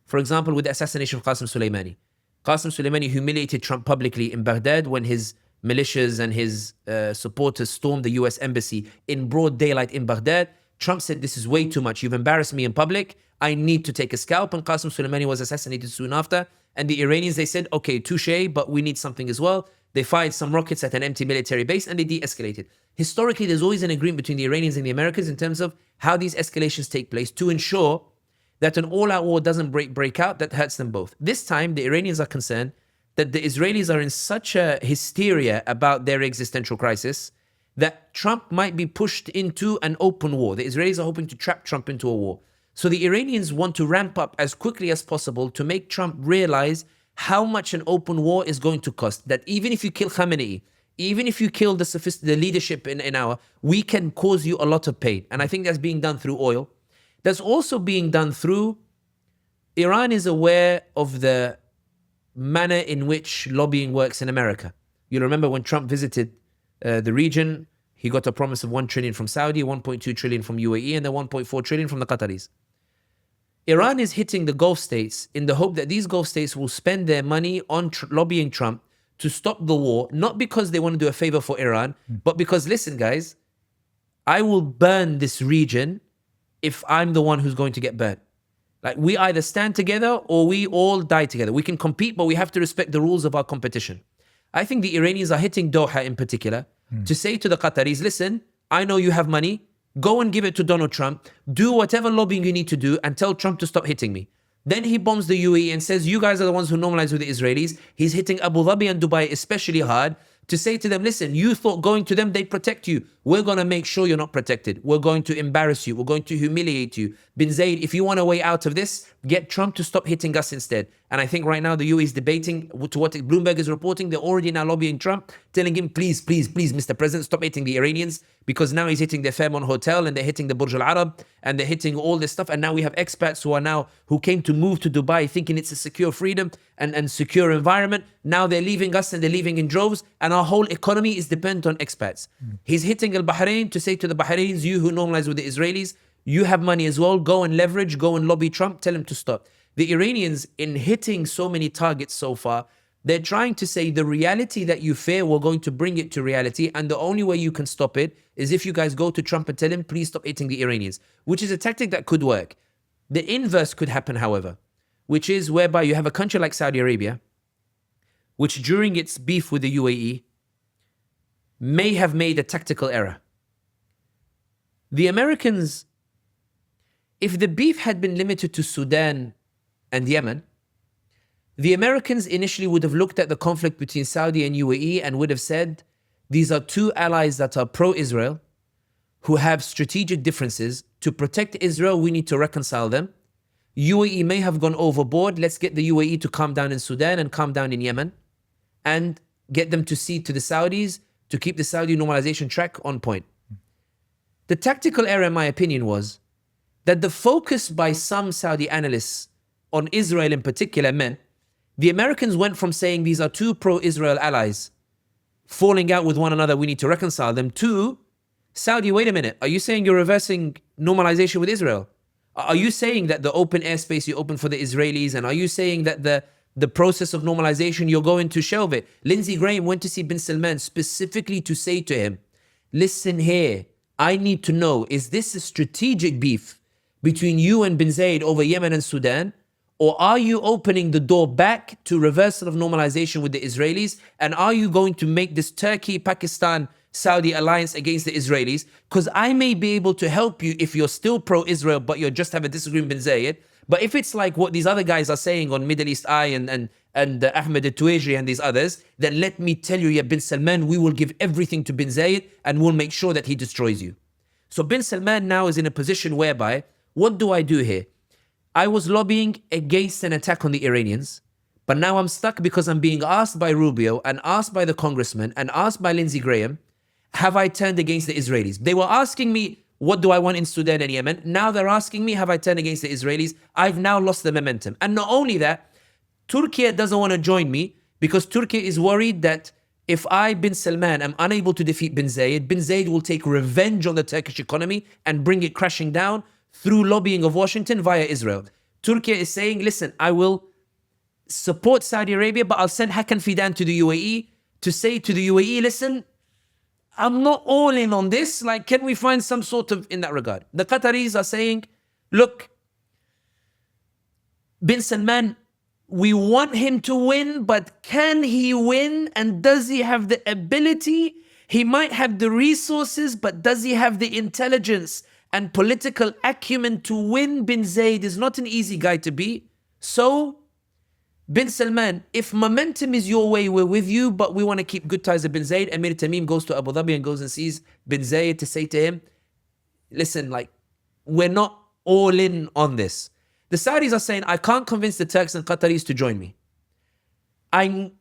For example, with the assassination of Qasem Soleimani. Qasem Soleimani humiliated Trump publicly in Baghdad when his militias and his supporters stormed the US embassy in broad daylight in Baghdad. Trump said, this is way too much. You've embarrassed me in public. I need to take a scalp. And Qasem Soleimani was assassinated soon after. And the Iranians, they said, okay, touche, but we need something as well. They fired some rockets at an empty military base and they de-escalated. Historically, there's always an agreement between the Iranians and the Americans in terms of how these escalations take place to ensure that an all-out war doesn't break out that hurts them both. This time, the Iranians are concerned that the Israelis are in such a hysteria about their existential crisis that Trump might be pushed into an open war. The Israelis are hoping to trap Trump into a war. So the Iranians want to ramp up as quickly as possible to make Trump realize how much an open war is going to cost. That even if you kill Khamenei, even if you kill the leadership in our, we can cause you a lot of pain. And I think that's being done through oil. That's also being done through, Iran is aware of the manner in which lobbying works in America. You'll remember when Trump visited the region, he got a promise of 1 trillion from Saudi, 1.2 trillion from UAE, and then 1.4 trillion from the Qataris. Iran is hitting the Gulf states in the hope that these Gulf states will spend their money on lobbying Trump to stop the war, not because they want to do a favor for Iran, but because, listen, guys, I will burn this region if I'm the one who's going to get burnt. Like, we either stand together or we all die together. We can compete, but we have to respect the rules of our competition. I think the Iranians are hitting Doha in particular to say to the Qataris, listen, I know you have money. Go and give it to Donald Trump. Do whatever lobbying you need to do and tell Trump to stop hitting me. Then he bombs the UAE and says, you guys are the ones who normalize with the Israelis. He's hitting Abu Dhabi and Dubai especially hard to say to them, listen, you thought going to them, they'd protect you. We're going to make sure you're not protected. We're going to embarrass you. We're going to humiliate you. Bin Zayed, if you want a way out of this, get Trump to stop hitting us instead. And I think right now the UAE is debating to what Bloomberg is reporting. They're already now lobbying Trump, telling him, please, please, please, Mr. President, stop hitting the Iranians, because now he's hitting the Fairmont Hotel and they're hitting the Burj Al Arab and they're hitting all this stuff. And now we have expats who came to move to Dubai thinking it's a secure freedom and secure environment. Now they're leaving us and they're leaving in droves, and our whole economy is dependent on expats. He's hitting Bahrain to say to the Bahrains, you who normalize with the Israelis, you have money as well, go and leverage, go and lobby Trump, tell him to stop. The Iranians, in hitting so many targets so far, they're trying to say the reality that you fear, we're going to bring it to reality, and the only way you can stop it is if you guys go to Trump and tell him, please stop hitting the Iranians, which is a tactic that could work. The inverse could happen, however, which is whereby you have a country like Saudi Arabia, which during its beef with the UAE, may have made a tactical error. The Americans, if the beef had been limited to Sudan and Yemen, the Americans initially would have looked at the conflict between Saudi and UAE and would have said, these are two allies that are pro-Israel, who have strategic differences. To protect Israel, we need to reconcile them. UAE may have gone overboard. Let's get the UAE to calm down in Sudan and calm down in Yemen and get them to cede to the Saudis to keep the Saudi normalization track on point. The tactical error, in my opinion, was that the focus by some Saudi analysts on Israel in particular meant the Americans went from saying these are two pro-Israel allies falling out with one another, we need to reconcile them, to Saudi, wait a minute, are you saying you're reversing normalization with Israel? Are you saying that the open airspace you open for the Israelis, and are you saying that the process of normalization, you're going to shelve it? Lindsey Graham went to see bin Salman specifically to say to him, listen here, I need to know, is this a strategic beef between you and bin Zayed over Yemen and Sudan? Or are you opening the door back to reversal of normalization with the Israelis? And are you going to make this Turkey-Pakistan-Saudi alliance against the Israelis? Because I may be able to help you if you're still pro-Israel, but you just have a disagreement with bin Zayed. But if it's like what these other guys are saying on Middle East Eye and Ahmed al-Tuwaijri and these others, then let me tell you, yeah, bin Salman, we will give everything to bin Zayed and we'll make sure that he destroys you. So bin Salman now is in a position whereby, what do I do here? I was lobbying against an attack on the Iranians, But now I'm stuck because I'm being asked by Rubio and asked by the congressman and asked by Lindsey Graham, have I turned against the Israelis? They were asking me, what do I want in Sudan and Yemen? Now they're asking me, have I turned against the Israelis? I've now lost the momentum. And not only that, Turkey doesn't want to join me because Turkey is worried that if I, bin Salman, am unable to defeat bin Zayed will take revenge on the Turkish economy and bring it crashing down through lobbying of Washington via Israel. Turkey is saying, listen, I will support Saudi Arabia, but I'll send Hakan Fidan to the UAE to say to the UAE, listen, I'm not all in on this. Like, can we find some sort of, in that regard? The Qataris are saying, look, bin Salman, we want him to win, but can he win? And does he have the ability? He might have the resources, but does he have the intelligence and political acumen to win? Bin Zayed is not an easy guy to beat. So, bin Salman, if momentum is your way, we're with you, but we want to keep good ties with bin Zayed. Emir Tamim goes to Abu Dhabi and goes and sees bin Zayed to say to him, listen, like, we're not all in on this. The Saudis are saying, I can't convince the Turks and Qataris to join me. I'm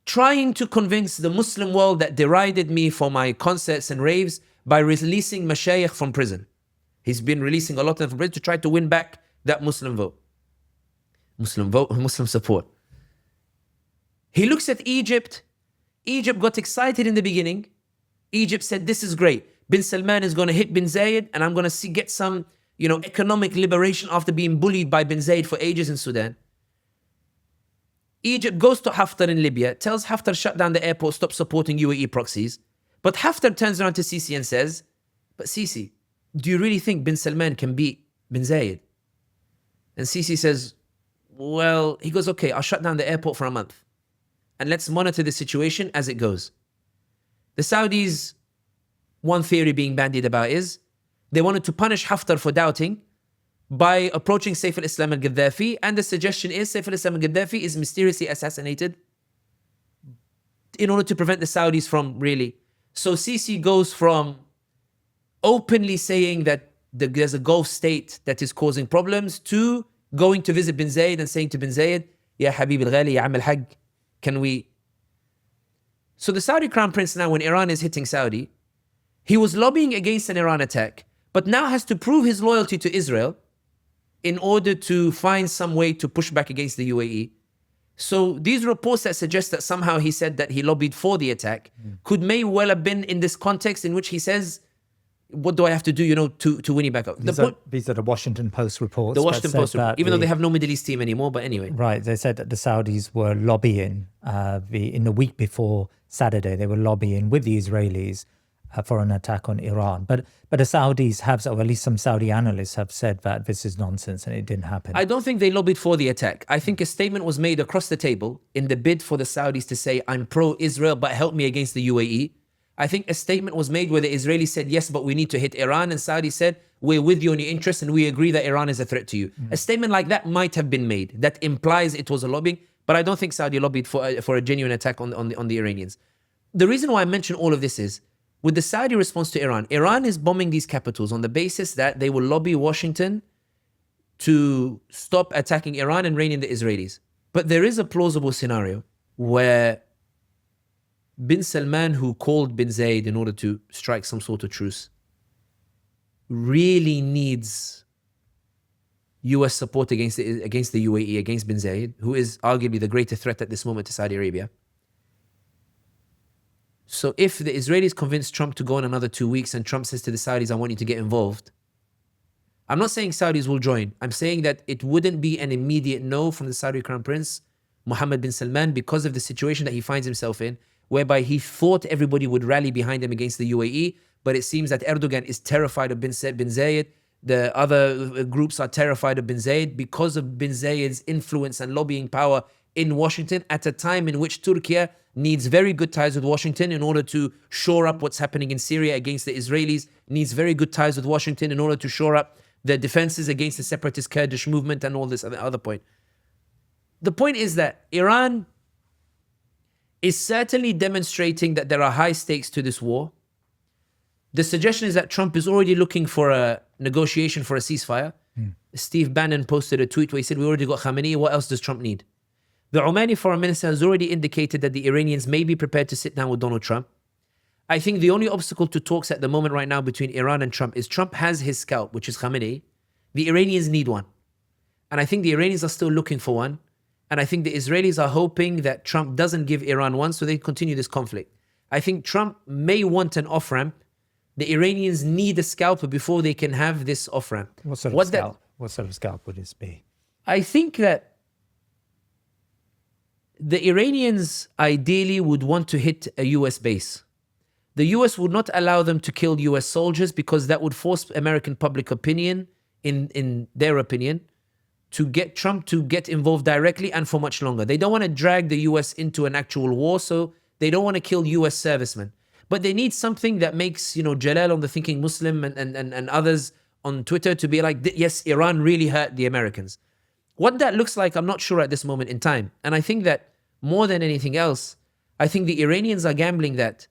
trying to convince the Muslim world that derided me for my concerts and raves by releasing mashayikh from prison. He's been releasing a lot of them from prison to try to win back that Muslim vote, Muslim support. He looks at Egypt. Egypt got excited in the beginning. Egypt said, this is great. Bin Salman is going to hit bin Zayed and I'm going to get some, economic liberation after being bullied by bin Zayed for ages in Sudan. Egypt goes to Haftar in Libya, tells Haftar shut down the airport, stop supporting UAE proxies. But Haftar turns around to Sisi and says, but Sisi, do you really think bin Salman can beat bin Zayed? And Sisi says, well, he goes, okay, I'll shut down the airport for a month. And let's monitor the situation as it goes. The Saudis, one theory being bandied about is, they wanted to punish Haftar for doubting by approaching Saif al-Islam al-Gaddafi, and the suggestion is Saif al-Islam al-Gaddafi is mysteriously assassinated in order to prevent the Saudis from really. So Sisi goes from openly saying that there's a Gulf state that is causing problems to going to visit bin Zayed and saying to bin Zayed, Ya Habib al-Ghali, Ya Am al-Haq, can we? So the Saudi Crown Prince now, when Iran is hitting Saudi, he was lobbying against an Iran attack, but now has to prove his loyalty to Israel in order to find some way to push back against the UAE. So these reports that suggest that somehow he said that he lobbied for the attack may well have been in this context in which he says, what do I have to do, to win you back up? These are the Washington Post reports. The Washington Post report, even though they have no Middle East team anymore, but anyway. Right, they said that the Saudis were lobbying in the week before Saturday, they were lobbying with the Israelis for an attack on Iran. But the Saudis have, or at least some Saudi analysts have said that this is nonsense and it didn't happen. I don't think they lobbied for the attack. I think a statement was made across the table in the bid for the Saudis to say, I'm pro-Israel, but help me against the UAE. I think a statement was made where the Israelis said, yes, but we need to hit Iran. And Saudi said, we're with you on your interests and we agree that Iran is a threat to you. A statement like that might have been made. That implies it was a lobbying. But I don't think Saudi lobbied for a genuine attack on the Iranians. The reason why I mention all of this is, with the Saudi response to Iran, Iran is bombing these capitals on the basis that they will lobby Washington to stop attacking Iran and rein in the Israelis. But there is a plausible scenario where bin Salman, who called bin Zayed in order to strike some sort of truce, really needs US support against the UAE, against bin Zayed, who is arguably the greater threat at this moment to Saudi Arabia. So if the Israelis convince Trump to go in another 2 weeks and Trump says to the Saudis, I want you to get involved, I'm not saying Saudis will join. I'm saying that it wouldn't be an immediate no from the Saudi Crown Prince, Mohammed bin Salman, because of the situation that he finds himself in, whereby he thought everybody would rally behind him against the UAE, but it seems that Erdogan is terrified of bin Zayed. The other groups are terrified of bin Zayed because of bin Zayed's influence and lobbying power in Washington at a time in which Turkey needs very good ties with Washington in order to shore up what's happening in Syria against the Israelis, needs very good ties with Washington in order to shore up the defenses against the separatist Kurdish movement and all this other point. The point is that Iran is certainly demonstrating that there are high stakes to this war. The suggestion is that Trump is already looking for a negotiation for a ceasefire. Steve Bannon posted a tweet where he said, we already got Khamenei, what else does Trump need? The Omani foreign minister has already indicated that the Iranians may be prepared to sit down with Donald Trump. I think the only obstacle to talks at the moment right now between Iran and Trump is Trump has his scalp, which is Khamenei. The Iranians need one. And I think the Iranians are still looking for one. And I think the Israelis are hoping that Trump doesn't give Iran one so they continue this conflict. I think Trump may want an off-ramp. The Iranians need a scalp before they can have this off-ramp. What sort of scalp? What sort of scalp would this be? I think that the Iranians ideally would want to hit a US base. The US would not allow them to kill US soldiers because that would force American public opinion, in their opinion, to get Trump to get involved directly and for much longer. They don't want to drag the US into an actual war, so they don't want to kill US servicemen. But they need something that makes, Jalal on the Thinking Muslim and others on Twitter to be like, yes, Iran really hurt the Americans. What that looks like, I'm not sure at this moment in time. And I think that more than anything else, I think the Iranians are gambling that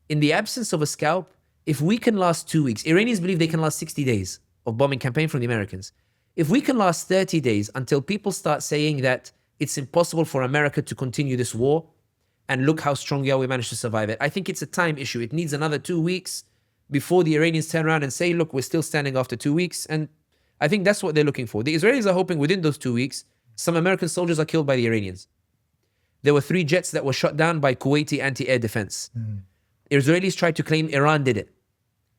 in the absence of a scalp, if we can last 2 weeks, Iranians believe they can last 60 days of bombing campaign from the Americans. If we can last 30 days until people start saying that it's impossible for America to continue this war, and look how strong we managed to survive it, I think it's a time issue. It needs another 2 weeks before the Iranians turn around and say, look, we're still standing after 2 weeks. And I think that's what they're looking for. The Israelis are hoping within those 2 weeks, some American soldiers are killed by the Iranians. There were 3 jets that were shot down by Kuwaiti anti-air defense. Israelis tried to claim Iran did it.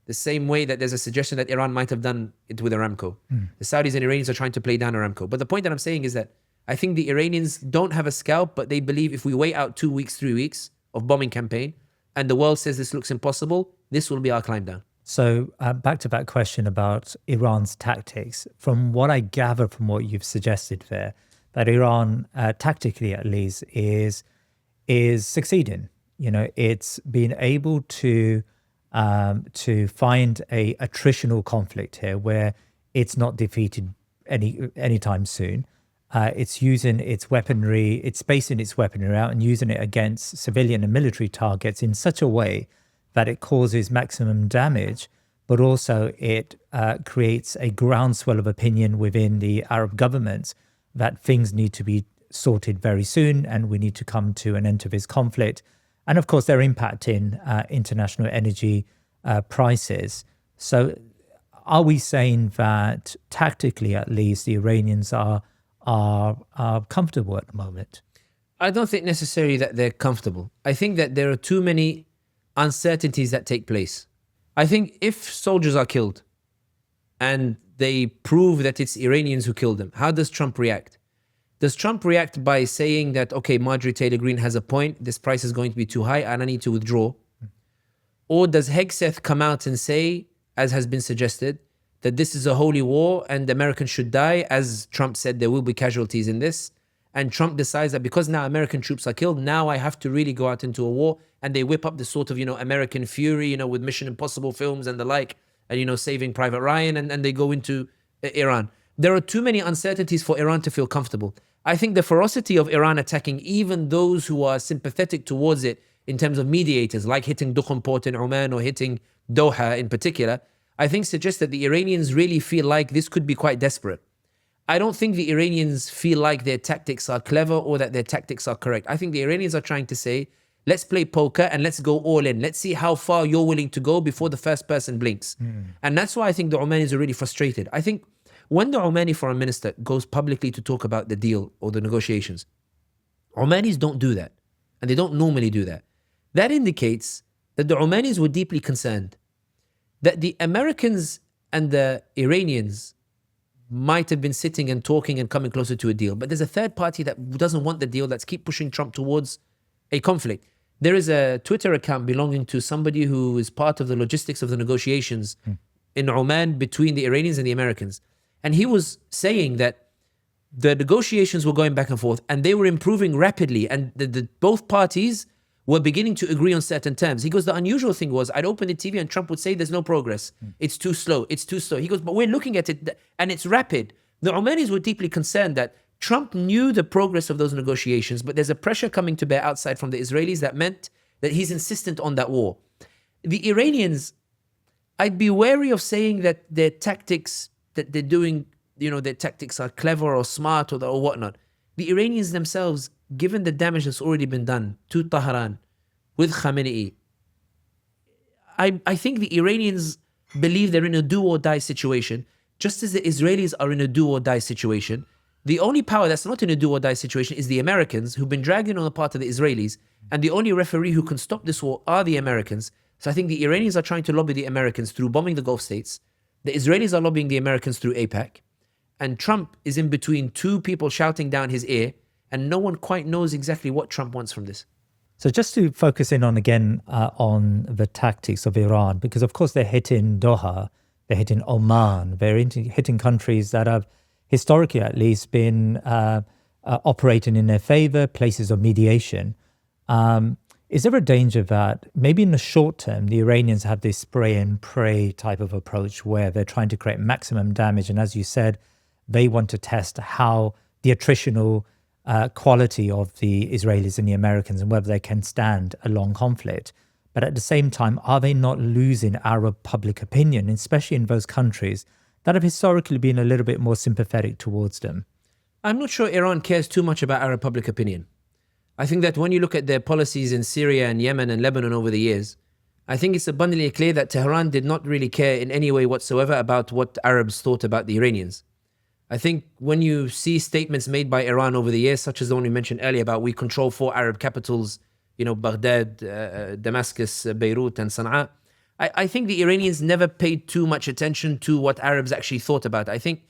The same way that there's a suggestion that Iran might have done it with Aramco. The Saudis and Iranians are trying to play down Aramco. But the point that I'm saying is that I think the Iranians don't have a scalp, but they believe if we wait out 2 weeks, 3 weeks of bombing campaign, and the world says this looks impossible, this will be our climb down. So back-to-back question about Iran's tactics. From what I gather from what you've suggested there, that Iran, tactically at least, is succeeding. It's been able to find a attritional conflict here where it's not defeated anytime soon. It's using its weaponry, it's spacing its weaponry out and using it against civilian and military targets in such a way that it causes maximum damage, but also it creates a groundswell of opinion within the Arab governments that things need to be sorted very soon and we need to come to an end to this conflict. And of course, they're impacting international energy prices. So are we saying that tactically, at least, the Iranians are comfortable at the moment? I don't think necessarily that they're comfortable. I think that there are too many uncertainties that take place. I think if soldiers are killed and they prove that it's Iranians who killed them, how does Trump react? Does Trump react by saying that, okay, Marjorie Taylor Greene has a point, this price is going to be too high and I need to withdraw? Or does Hegseth come out and say, as has been suggested, that this is a holy war and Americans should die, as Trump said there will be casualties in this, and Trump decides that because now American troops are killed, now I have to really go out into a war, and they whip up this sort of, American fury, with Mission Impossible films and the like, and, Saving Private Ryan, and they go into Iran. There are too many uncertainties for Iran to feel comfortable. I think the ferocity of Iran attacking even those who are sympathetic towards it in terms of mediators, like hitting Dukhon port in Oman or hitting Doha in particular, I think suggests that the Iranians really feel like this could be quite desperate. I don't think the Iranians feel like their tactics are clever or that their tactics are correct. I think the Iranians are trying to say, let's play poker and let's go all in. Let's see how far you're willing to go before the first person blinks. And that's why I think the Omanis are really frustrated. I think when the Omani foreign minister goes publicly to talk about the deal or the negotiations, Omanis don't do that. And they don't normally do that. That indicates that the Omanis were deeply concerned that the Americans and the Iranians might have been sitting and talking and coming closer to a deal. But there's a third party that doesn't want the deal, that's keep pushing Trump towards a conflict. There is a Twitter account belonging to somebody who is part of the logistics of the negotiations in Oman between the Iranians and the Americans. And he was saying that the negotiations were going back and forth and they were improving rapidly, and both parties were beginning to agree on certain terms. He goes, the unusual thing was I'd open the TV and Trump would say there's no progress. It's too slow. It's too slow. He goes, but we're looking at it and it's rapid. The Omanis were deeply concerned that Trump knew the progress of those negotiations, but there's a pressure coming to bear outside from the Israelis that meant that he's insistent on that war. The Iranians, I'd be wary of saying that their tactics that they're doing, their tactics are clever or smart or whatnot. The Iranians themselves, given the damage that's already been done to Tehran with Khamenei, I think the Iranians believe they're in a do or die situation, just as the Israelis are in a do or die situation. The only power that's not in a do or die situation is the Americans, who've been dragged in on the part of the Israelis, and the only referee who can stop this war are the Americans. So I think the Iranians are trying to lobby the Americans through bombing the Gulf states. The Israelis are lobbying the Americans through AIPAC. And Trump is in between two people shouting down his ear, and no one quite knows exactly what Trump wants from this. So just to focus in on again on the tactics of Iran, because of course they're hitting Doha, they're hitting Oman, they're hitting countries that have historically at least been operating in their favor, places of mediation. Is there a danger that maybe in the short term, the Iranians have this spray and pray type of approach where they're trying to create maximum damage? And as you said, they want to test how the attritional quality of the Israelis and the Americans and whether they can stand a long conflict. But at the same time, are they not losing Arab public opinion, especially in those countries that have historically been a little bit more sympathetic towards them? I'm not sure Iran cares too much about Arab public opinion. I think that when you look at their policies in Syria and Yemen and Lebanon over the years, I think it's abundantly clear that Tehran did not really care in any way whatsoever about what Arabs thought about the Iranians. I think when you see statements made by Iran over the years, such as the one we mentioned earlier about we control 4 Arab capitals, Baghdad, Damascus, Beirut, and Sana'a, I think the Iranians never paid too much attention to what Arabs actually thought about. I think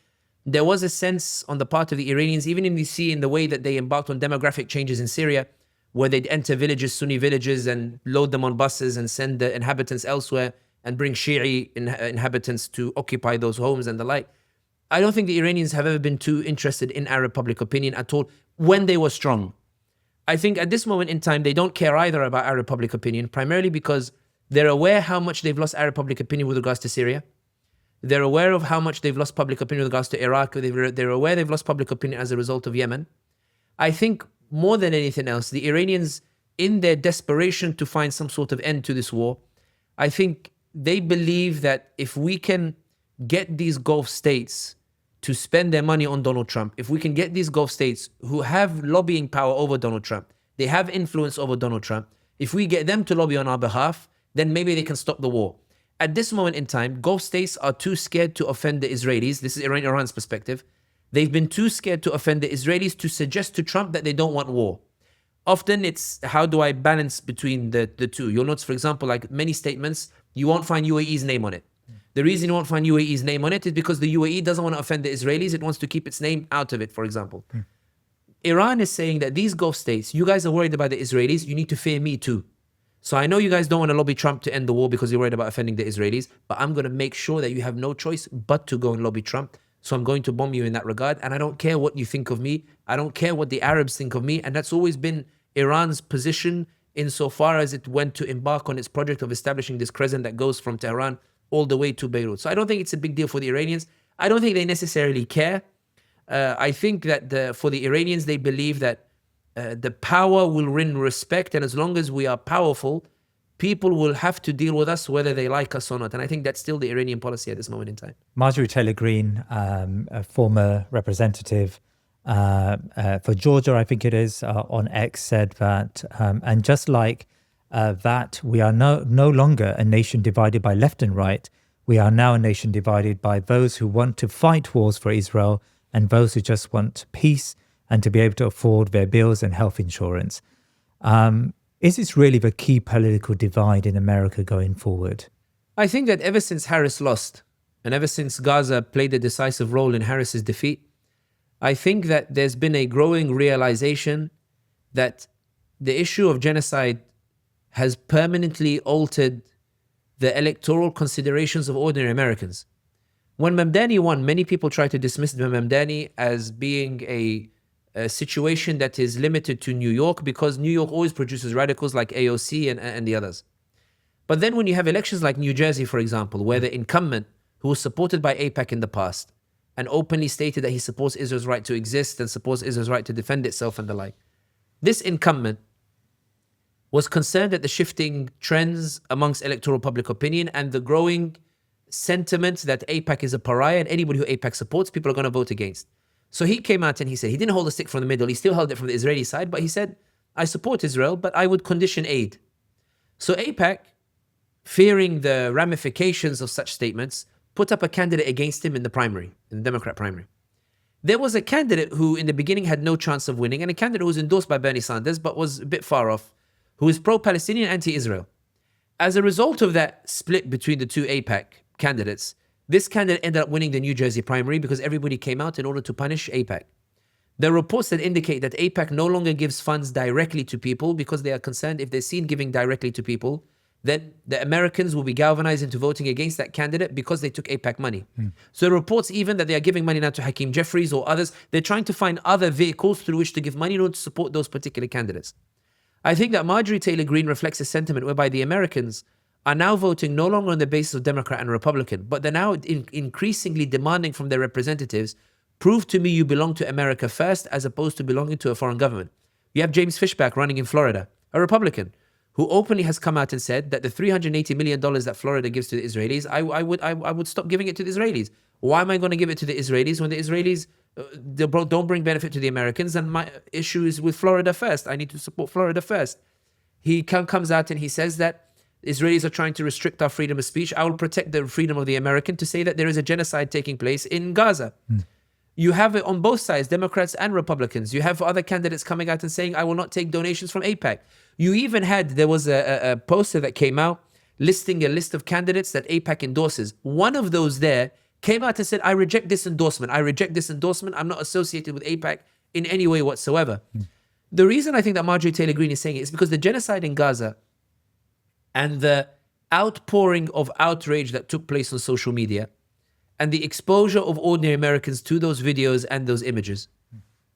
there was a sense on the part of the Iranians, even in the way that they embarked on demographic changes in Syria, where they'd enter villages, Sunni villages, and load them on buses and send the inhabitants elsewhere and bring Shi'i inhabitants to occupy those homes and the like. I don't think the Iranians have ever been too interested in Arab public opinion at all when they were strong. I think at this moment in time, they don't care either about Arab public opinion, primarily because they're aware how much they've lost Arab public opinion with regards to Syria. They're aware of how much they've lost public opinion with regards to Iraq. They're aware they've lost public opinion as a result of Yemen. I think more than anything else, the Iranians, in their desperation to find some sort of end to this war, I think they believe that if we can get these Gulf states to spend their money on Donald Trump, if we can get these Gulf states who have lobbying power over Donald Trump, they have influence over Donald Trump, if we get them to lobby on our behalf, then maybe they can stop the war. At this moment in time, Gulf states are too scared to offend the Israelis. This is Iran's perspective. They've been too scared to offend the Israelis to suggest to Trump that they don't want war. Often it's, how do I balance between the two? You'll notice, for example, like many statements, you won't find UAE's name on it. The reason you won't find UAE's name on it is because the UAE doesn't want to offend the Israelis. It wants to keep its name out of it, for example. Iran is saying that these Gulf states, you guys are worried about the Israelis, you need to fear me too. So I know you guys don't want to lobby Trump to end the war because you're worried about offending the Israelis, but I'm going to make sure that you have no choice but to go and lobby Trump. So I'm going to bomb you in that regard. And I don't care what you think of me. I don't care what the Arabs think of me. And that's always been Iran's position insofar as it went to embark on its project of establishing this crescent that goes from Tehran all the way to Beirut. So I don't think it's a big deal for the Iranians. I don't think they necessarily care. I think that for the Iranians, they believe that the power will win respect. And as long as we are powerful, people will have to deal with us whether they like us or not. And I think that's still the Iranian policy at this moment in time. Marjorie Taylor Greene, a former representative for Georgia, I think it is, on X, said that, and just like that we are no longer a nation divided by left and right, we are now a nation divided by those who want to fight wars for Israel and those who just want peace and to be able to afford their bills and health insurance. Is this really the key political divide in America going forward? I think that ever since Harris lost, and ever since Gaza played a decisive role in Harris's defeat, I think that there's been a growing realization that the issue of genocide has permanently altered the electoral considerations of ordinary Americans. When Mamdani won, many people tried to dismiss Mamdani as being a situation that is limited to New York because New York always produces radicals like AOC and the others. But then when you have elections like New Jersey, for example, where the incumbent, who was supported by AIPAC in the past and openly stated that he supports Israel's right to exist and supports Israel's right to defend itself and the like, this incumbent was concerned at the shifting trends amongst electoral public opinion and the growing sentiment that AIPAC is a pariah and anybody who AIPAC supports, people are going to vote against. So he came out and he said he didn't hold a stick from the middle. He still held it from the Israeli side, but he said, I support Israel, but I would condition aid. So AIPAC, fearing the ramifications of such statements, put up a candidate against him in the primary, in the Democrat primary. There was a candidate who in the beginning had no chance of winning, and a candidate who was endorsed by Bernie Sanders, but was a bit far off, who is pro-Palestinian, anti-Israel. As a result of that split between the two AIPAC candidates, this candidate ended up winning the New Jersey primary because everybody came out in order to punish AIPAC. There are reports that indicate that AIPAC no longer gives funds directly to people because they are concerned if they're seen giving directly to people, then the Americans will be galvanized into voting against that candidate because they took AIPAC money. So reports even that they are giving money now to Hakeem Jeffries or others. They're trying to find other vehicles through which to give money in order to support those particular candidates. I think that Marjorie Taylor Greene reflects a sentiment whereby the Americans are now voting no longer on the basis of Democrat and Republican, but they're now increasingly demanding from their representatives, prove to me you belong to America first as opposed to belonging to a foreign government. You have James Fishback running in Florida, a Republican, who openly has come out and said that the $380 million that Florida gives to the Israelis, I would stop giving it to the Israelis. Why am I going to give it to the Israelis when the Israelis don't bring benefit to the Americans? And my issue is with Florida first. I need to support Florida first. He comes out and he says that Israelis are trying to restrict our freedom of speech. I will protect the freedom of the American to say that there is a genocide taking place in Gaza. You have it on both sides, Democrats and Republicans. You have other candidates coming out and saying, I will not take donations from AIPAC. You even had, there was a poster that came out listing a list of candidates that AIPAC endorses. One of those there came out and said, I reject this endorsement. I reject this endorsement. I'm not associated with AIPAC in any way whatsoever. The reason I think that Marjorie Taylor Greene is saying it is because the genocide in Gaza and the outpouring of outrage that took place on social media and the exposure of ordinary Americans to those videos and those images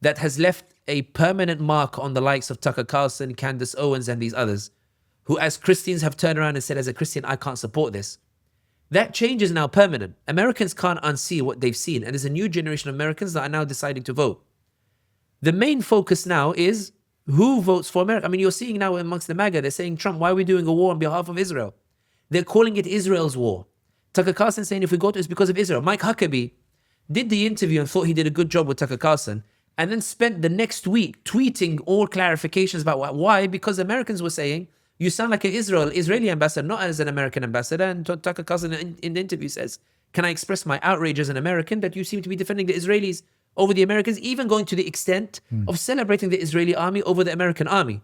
that has left a permanent mark on the likes of Tucker Carlson, Candace Owens, and these others, who as Christians have turned around and said, as a Christian, I can't support this. That change is now permanent. Americans can't unsee what they've seen, and there's a new generation of Americans that are now deciding to vote. The main focus now is who votes for America. I mean, you're seeing now amongst the MAGA, they're saying, Trump, why are we doing a war on behalf of Israel? They're calling it Israel's war. Tucker Carlson saying if we go to it's because of Israel. Mike Huckabee did the interview and thought he did a good job with Tucker Carlson and then spent the next week tweeting all clarifications about why, because Americans were saying, you sound like an Israeli ambassador, not as an American ambassador. And Tucker Carlson in the interview says, can I express my outrage as an American that you seem to be defending the Israelis over the Americans, even going to the extent of celebrating the Israeli army over the American army.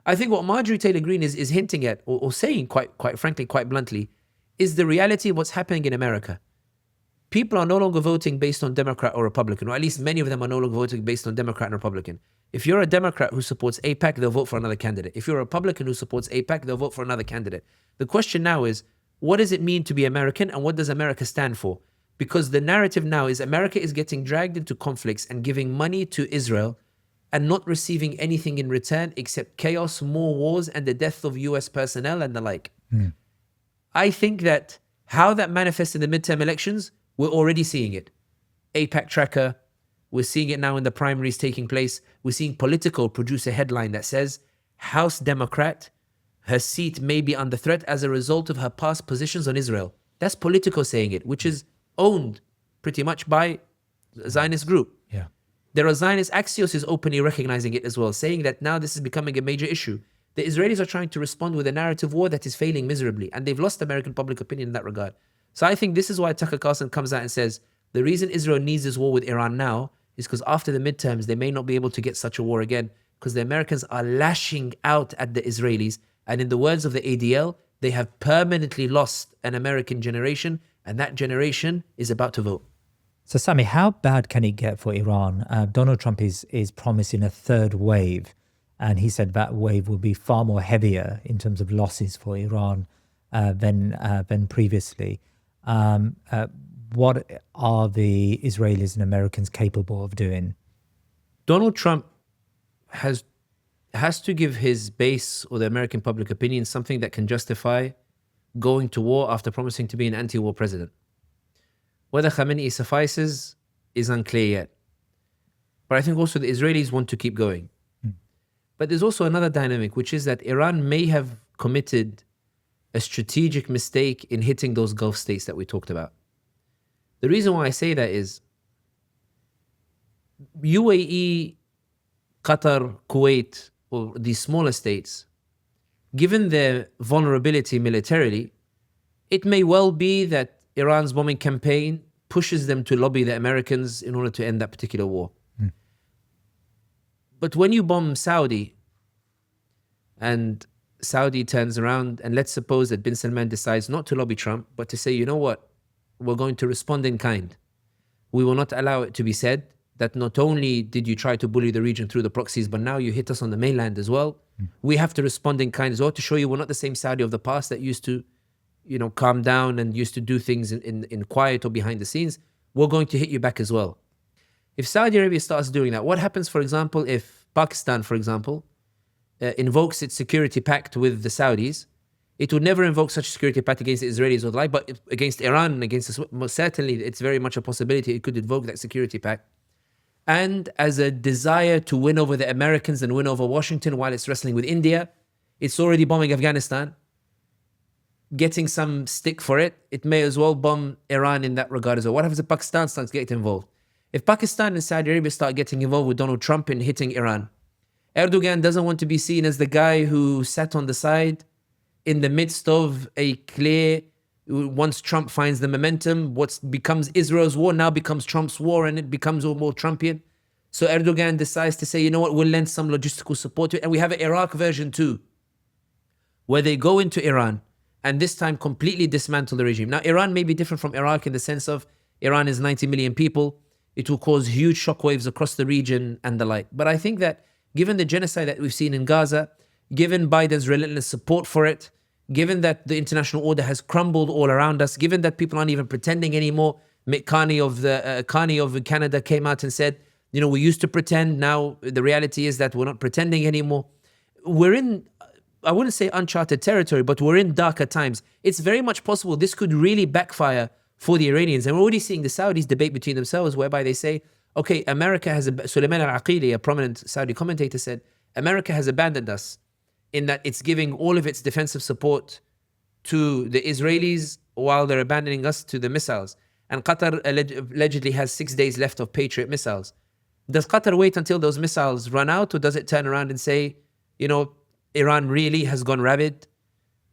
I think what Marjorie Taylor Greene is hinting at, or saying quite frankly, quite bluntly, is the reality of what's happening in America. People are no longer voting based on Democrat or Republican, or at least many of them are no longer voting based on Democrat and Republican. If you're a Democrat who supports AIPAC, they'll vote for another candidate. If you're a Republican who supports AIPAC, they'll vote for another candidate. The question now is, what does it mean to be American and what does America stand for? Because the narrative now is America is getting dragged into conflicts and giving money to Israel and not receiving anything in return except chaos, more wars, and the death of US personnel and the like. I think that how that manifests in the midterm elections, we're already seeing it. AIPAC tracker, we're seeing it now in the primaries taking place. We're seeing Politico produce a headline that says, House Democrat, her seat may be under threat as a result of her past positions on Israel. That's Politico saying it, which is owned pretty much by a Zionist group. Yeah. There are Zionist, Axios is openly recognizing it as well, saying that now this is becoming a major issue. The Israelis are trying to respond with a narrative war that is failing miserably, and they've lost American public opinion in that regard. So I think this is why Tucker Carlson comes out and says, the reason Israel needs this war with Iran now is because after the midterms, they may not be able to get such a war again because the Americans are lashing out at the Israelis. And in the words of the ADL, they have permanently lost an American generation, and that generation is about to vote. So, Sami, how bad can it get for Iran? Donald Trump is promising a third wave, and he said that wave will be far more heavier in terms of losses for Iran than previously. What are the Israelis and Americans capable of doing? Donald Trump has to give his base or the American public opinion something that can justify going to war after promising to be an anti-war president. Whether Khamenei suffices is unclear yet. But I think also the Israelis want to keep going. But there's also another dynamic, which is that Iran may have committed a strategic mistake in hitting those Gulf states that we talked about. The reason why I say that is UAE, Qatar, Kuwait, or these smaller states, given their vulnerability militarily, it may well be that Iran's bombing campaign pushes them to lobby the Americans in order to end that particular war. But when you bomb Saudi, and Saudi turns around, and let's suppose that bin Salman decides not to lobby Trump, but to say, you know what, we're going to respond in kind. We will not allow it to be said that not only did you try to bully the region through the proxies, but now you hit us on the mainland as well. We have to respond in kind as well to show you we're not the same Saudi of the past that used to, calm down and used to do things in quiet or behind the scenes. We're going to hit you back as well. If Saudi Arabia starts doing that, what happens, for example, if Pakistan, for example, invokes its security pact with the Saudis? It would never invoke such a security pact against the Israelis or the like, but against Iran and against certainly it's very much a possibility it could invoke that security pact. And as a desire to win over the Americans and win over Washington while it's wrestling with India, it's already bombing Afghanistan, getting some stick for it. It may as well bomb Iran in that regard as well. What happens if Pakistan starts getting involved? If Pakistan and Saudi Arabia start getting involved with Donald Trump in hitting Iran, Erdogan doesn't want to be seen as the guy who sat on the side in the midst of a clear, once Trump finds the momentum, what becomes Israel's war now becomes Trump's war, and it becomes all more Trumpian. So Erdogan decides to say, you know what, we'll lend some logistical support to it. And we have an Iraq version too, where they go into Iran and this time completely dismantle the regime. Now, Iran may be different from Iraq in the sense of Iran is 90 million people. It will cause huge shockwaves across the region and the like. But I think that given the genocide that we've seen in Gaza, given Biden's relentless support for it, given that the international order has crumbled all around us, given that people aren't even pretending anymore, Mitt Carney of Canada came out and said, we used to pretend, now the reality is that we're not pretending anymore. We're in, I wouldn't say uncharted territory, but we're in darker times. It's very much possible this could really backfire for the Iranians. And we're already seeing the Saudis debate between themselves, whereby they say, okay, America has, Sulaiman al-Aqili, a prominent Saudi commentator, said, America has abandoned us in that it's giving all of its defensive support to the Israelis while they're abandoning us to the missiles. And Qatar allegedly has 6 days left of Patriot missiles. Does Qatar wait until those missiles run out, or does it turn around and say, Iran really has gone rabid?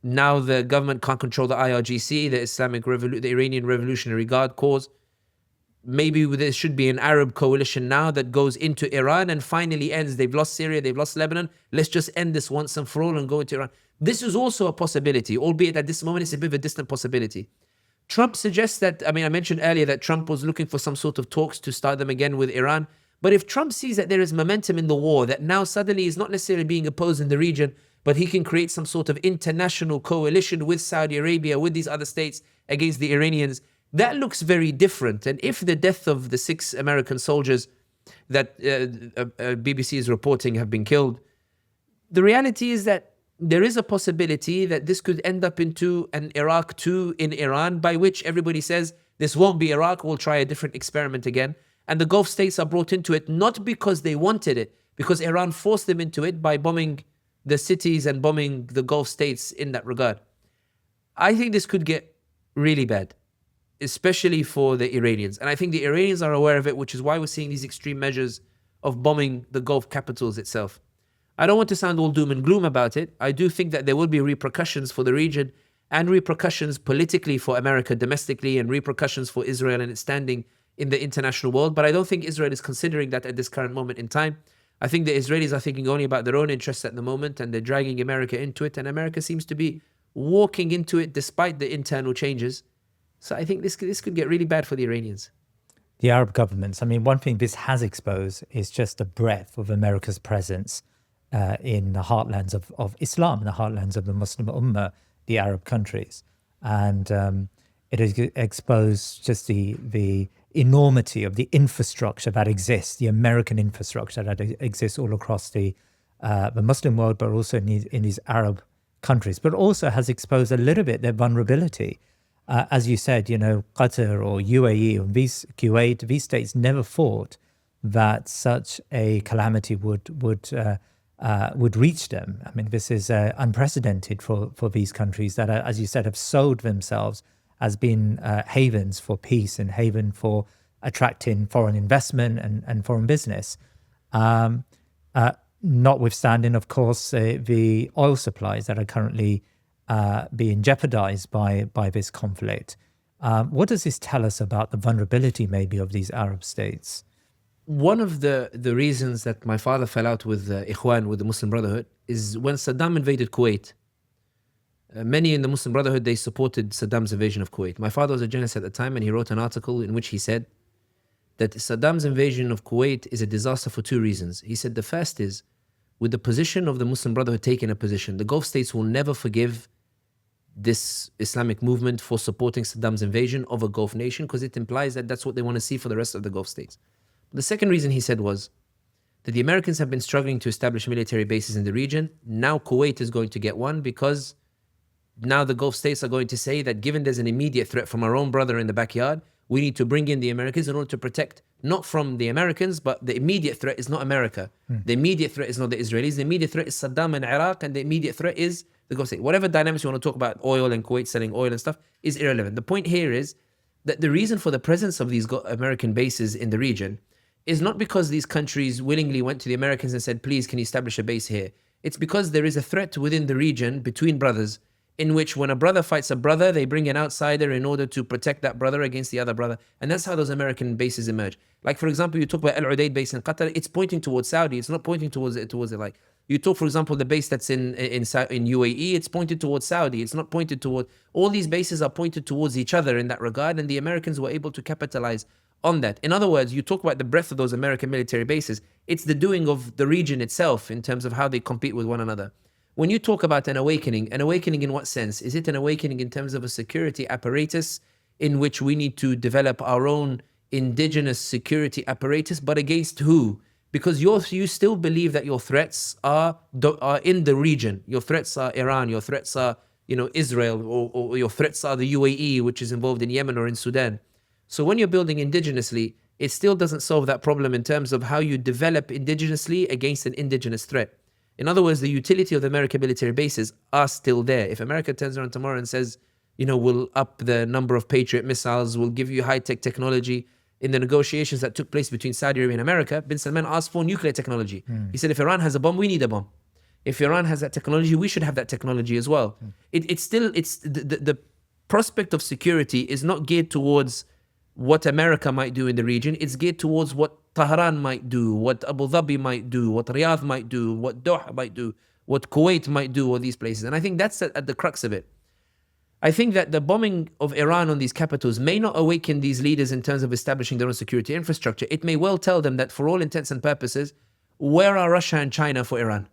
Now the government can't control the IRGC, the Iranian Revolutionary Guard cause. Maybe there should be an Arab coalition now that goes into Iran and finally ends. They've lost Syria, they've lost Lebanon. Let's just end this once and for all and go into Iran. This is also a possibility, albeit at this moment it's a bit of a distant possibility. Trump suggests that, I mentioned earlier that Trump was looking for some sort of talks to start them again with Iran. But if Trump sees that there is momentum in the war, that now suddenly is not necessarily being opposed in the region, but he can create some sort of international coalition with Saudi Arabia, with these other states against the Iranians, that looks very different. And if the death of the 6 American soldiers that BBC is reporting have been killed, the reality is that there is a possibility that this could end up into an Iraq 2 in Iran, by which everybody says this won't be Iraq, we'll try a different experiment again. And the Gulf states are brought into it, not because they wanted it, because Iran forced them into it by bombing the cities and bombing the Gulf states in that regard. I think this could get really bad, especially for the Iranians. And I think the Iranians are aware of it, which is why we're seeing these extreme measures of bombing the Gulf capitals itself. I don't want to sound all doom and gloom about it. I do think that there will be repercussions for the region and repercussions politically for America domestically and repercussions for Israel and its standing in the international world. But I don't think Israel is considering that at this current moment in time. I think the Israelis are thinking only about their own interests at the moment, and they're dragging America into it. And America seems to be walking into it despite the internal changes. So I think this could get really bad for the Iranians. The Arab governments, one thing this has exposed is just the breadth of America's presence in the heartlands of Islam, the heartlands of the Muslim Ummah, the Arab countries. And it has exposed just the enormity of the infrastructure that exists, the American infrastructure that exists all across the Muslim world, but also in these Arab countries, but also has exposed a little bit their vulnerability. As you said, Qatar or UAE or Kuwait, these states never thought that such a calamity would reach them. This is unprecedented for these countries that, as you said, have sold themselves as being havens for peace and haven for attracting foreign investment and foreign business. Notwithstanding, of course, the oil supplies that are currently being jeopardized by this conflict. What does this tell us about the vulnerability maybe of these Arab states? One of the reasons that my father fell out with Ikhwan, with the Muslim Brotherhood, is when Saddam invaded Kuwait. Many in the Muslim Brotherhood, they supported Saddam's invasion of Kuwait. My father was a journalist at the time, and he wrote an article in which he said that Saddam's invasion of Kuwait is a disaster for two reasons. He said the first is, with the position of the Muslim Brotherhood taking a position, the Gulf states will never forgive this Islamic movement for supporting Saddam's invasion of a Gulf nation, because it implies that that's what they want to see for the rest of the Gulf states. The second reason he said was that the Americans have been struggling to establish military bases in the region. Now Kuwait is going to get one, because now the Gulf states are going to say that given there's an immediate threat from our own brother in the backyard, we need to bring in the Americans in order to protect, not from the Americans, but the immediate threat is not America. The immediate threat is not the Israelis. The immediate threat is Saddam and Iraq, and the immediate threat is the Gulf state. Whatever dynamics you want to talk about, oil and Kuwait selling oil and stuff, is irrelevant. The point here is that the reason for the presence of these American bases in the region is not because these countries willingly went to the Americans and said, please, can you establish a base here? It's because there is a threat within the region between brothers, in which when a brother fights a brother, they bring an outsider in order to protect that brother against the other brother. And that's how those American bases emerge. Like, for example, you talk about Al Udeid base in Qatar, it's pointing towards Saudi. It's not pointing towards it. Like, you talk, for example, the base that's in UAE, it's pointed towards Saudi. It's not pointed toward, all these bases are pointed towards each other in that regard. And the Americans were able to capitalize on that. In other words, you talk about the breadth of those American military bases. It's the doing of the region itself in terms of how they compete with one another. When you talk about an awakening in what sense? Is it an awakening in terms of a security apparatus in which we need to develop our own indigenous security apparatus, but against who? Because you still believe that your threats are in the region. Your threats are Iran, your threats are Israel, or your threats are the UAE, which is involved in Yemen or in Sudan. So when you're building indigenously, it still doesn't solve that problem in terms of how you develop indigenously against an indigenous threat. In other words, the utility of the American military bases are still there. If America turns around tomorrow and says, we'll up the number of Patriot missiles, we'll give you high-tech technology. In the negotiations that took place between Saudi Arabia and America, bin Salman asked for nuclear technology. He said, if Iran has a bomb, we need a bomb. If Iran has that technology, we should have that technology as well. It's the prospect of security is not geared towards what America might do in the region. It's geared towards what Tehran might do, what Abu Dhabi might do, what Riyadh might do, what Doha might do, what Kuwait might do, all these places. And I think that's at the crux of it. I think that the bombing of Iran on these capitals may not awaken these leaders in terms of establishing their own security infrastructure. It may well tell them that for all intents and purposes, where are Russia and China for Iran?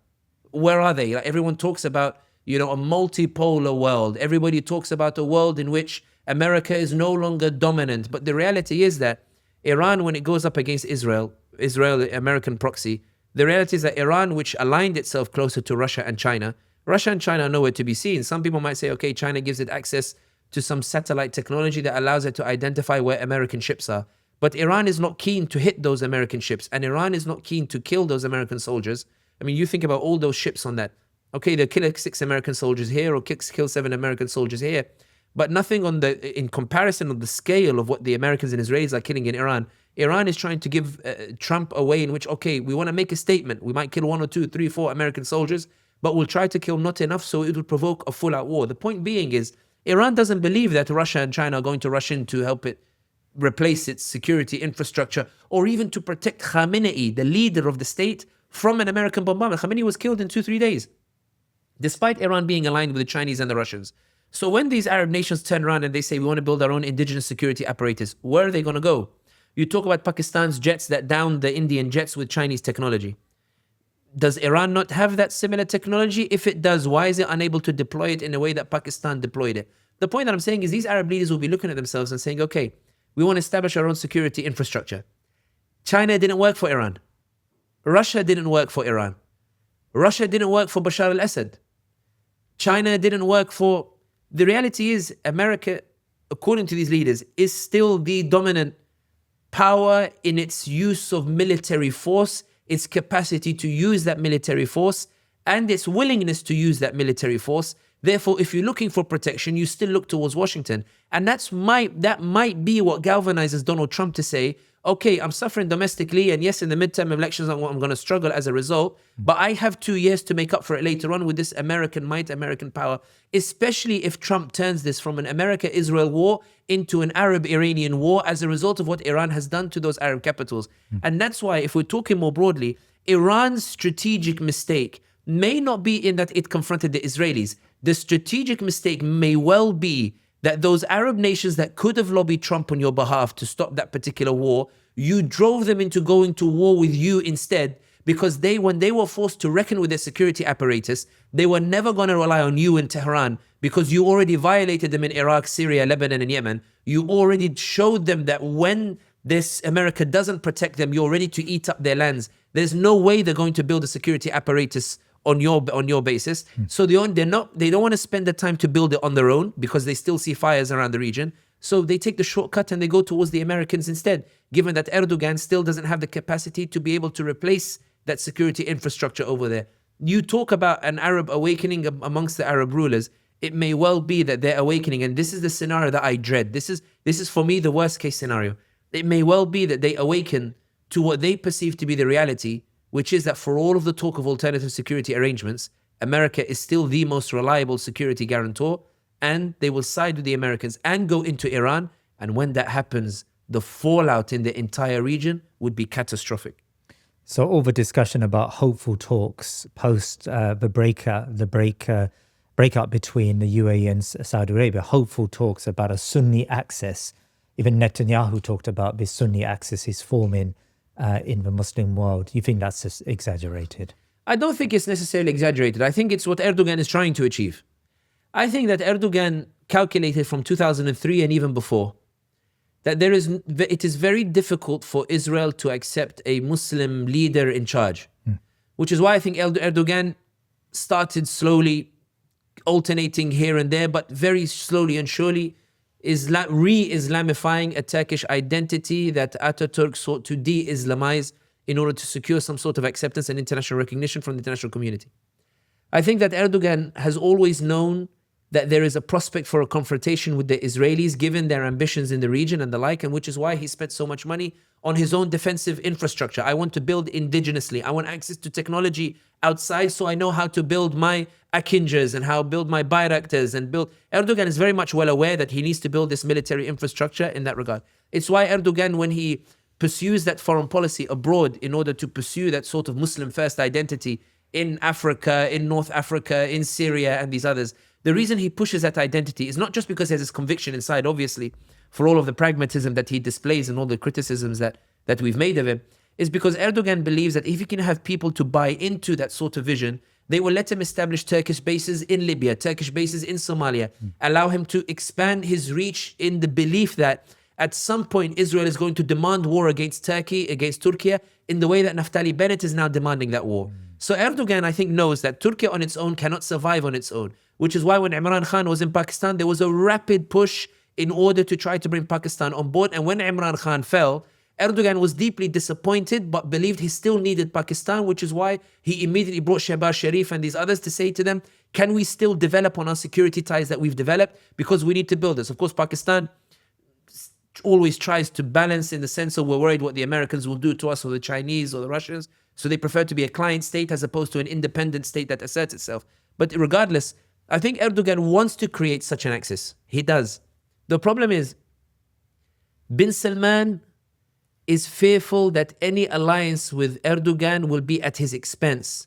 Where are they? Like, everyone talks about, a multipolar world. Everybody talks about a world in which America is no longer dominant. But the reality is that Iran, when it goes up against Israel, American proxy, the reality is that Iran, which aligned itself closer to Russia and China are nowhere to be seen. Some people might say, okay, China gives it access to some satellite technology that allows it to identify where American ships are. But Iran is not keen to hit those American ships, and Iran is not keen to kill those American soldiers. I mean, you think about all those ships on that. Okay, they'll kill 6 American soldiers here, or kill 7 American soldiers here. But nothing in comparison of the scale of what the Americans and Israelis are killing in Iran. Iran is trying to give Trump a way in which, okay, we want to make a statement. We might kill 1 or 2, 3, 4 American soldiers, but we'll try to kill not enough so it will provoke a full-out war. The point being is, Iran doesn't believe that Russia and China are going to rush in to help it replace its security infrastructure, or even to protect Khamenei, the leader of the state, from an American bombardment. Khamenei was killed in 2-3 days, despite Iran being aligned with the Chinese and the Russians. So when these Arab nations turn around and they say, we want to build our own indigenous security apparatus, where are they going to go? You talk about Pakistan's jets that downed the Indian jets with Chinese technology. Does Iran not have that similar technology? If it does, why is it unable to deploy it in a way that Pakistan deployed it? The point that I'm saying is these Arab leaders will be looking at themselves and saying, okay, we want to establish our own security infrastructure. China didn't work for Iran. Russia didn't work for Iran. Russia didn't work for Bashar al-Assad. China didn't work for... The reality is America, according to these leaders, is still the dominant power in its use of military force, its capacity to use that military force, and its willingness to use that military force. Therefore, if you're looking for protection, you still look towards Washington. And that might be what galvanizes Donald Trump to say, okay, I'm suffering domestically, and yes, in the midterm elections, I'm going to struggle as a result, but I have 2 years to make up for it later on with this American might, American power, especially if Trump turns this from an America-Israel war into an Arab-Iranian war as a result of what Iran has done to those Arab capitals. And that's why, if we're talking more broadly, Iran's strategic mistake may not be in that it confronted the Israelis. The strategic mistake may well be that those Arab nations that could have lobbied Trump on your behalf to stop that particular war, you drove them into going to war with you instead, because when they were forced to reckon with their security apparatus, they were never going to rely on you in Tehran, because you already violated them in Iraq, Syria, Lebanon, and Yemen. You already showed them that when this America doesn't protect them, you're ready to eat up their lands. There's no way they're going to build a security apparatus on your basis. So they don't want to spend the time to build it on their own, because they still see fires around the region. So they take the shortcut and they go towards the Americans instead, given that Erdogan still doesn't have the capacity to be able to replace that security infrastructure over there. You talk about an Arab awakening amongst the Arab rulers. It may well be that they're awakening, and this is the scenario that I dread. This is for me the worst case scenario. It may well be that they awaken to what they perceive to be the reality, which is that for all of the talk of alternative security arrangements, America is still the most reliable security guarantor, and they will side with the Americans and go into Iran. And when that happens, the fallout in the entire region would be catastrophic. So all the discussion about hopeful talks post the breakup between the UAE and Saudi Arabia, hopeful talks about a Sunni axis. Even Netanyahu talked about this Sunni axis is forming in the Muslim world. You think that's just exaggerated? I don't think it's necessarily exaggerated. I think it's what Erdogan is trying to achieve. I think that Erdogan calculated from 2003 and even before that it is very difficult for Israel to accept a Muslim leader in charge, which is why I think Erdogan started slowly alternating here and there, but very slowly and surely re-Islamifying a Turkish identity that Ataturk sought to de-Islamize in order to secure some sort of acceptance and international recognition from the international community. I think that Erdogan has always known that there is a prospect for a confrontation with the Israelis, given their ambitions in the region and the like, and which is why he spent so much money on his own defensive infrastructure. I want to build indigenously. I want access to technology outside so I know how to build my Akinjers and how to build my Bayraktars and build. Erdogan is very much well aware that he needs to build this military infrastructure in that regard. It's why Erdogan, when he pursues that foreign policy abroad in order to pursue that sort of Muslim first identity in Africa, in North Africa, in Syria and these others, the reason he pushes that identity is not just because he has this conviction inside, obviously, for all of the pragmatism that he displays and all the criticisms that we've made of him, is because Erdogan believes that if he can have people to buy into that sort of vision, they will let him establish Turkish bases in Libya, Turkish bases in Somalia, allow him to expand his reach in the belief that at some point Israel is going to demand war against Turkey, against Turkey, in the way that Naftali Bennett is now demanding that war. So Erdogan, I think, knows that Turkey on its own cannot survive on its own, which is why when Imran Khan was in Pakistan, there was a rapid push in order to try to bring Pakistan on board. And when Imran Khan fell, Erdogan was deeply disappointed, but believed he still needed Pakistan, which is why he immediately brought Shehbaz Sharif and these others to say to them, can we still develop on our security ties that we've developed? Because we need to build this. Of course, Pakistan always tries to balance in the sense of we're worried what the Americans will do to us or the Chinese or the Russians. So they prefer to be a client state as opposed to an independent state that asserts itself. But regardless, I think Erdogan wants to create such an axis. He does. The problem is, Bin Salman is fearful that any alliance with Erdogan will be at his expense.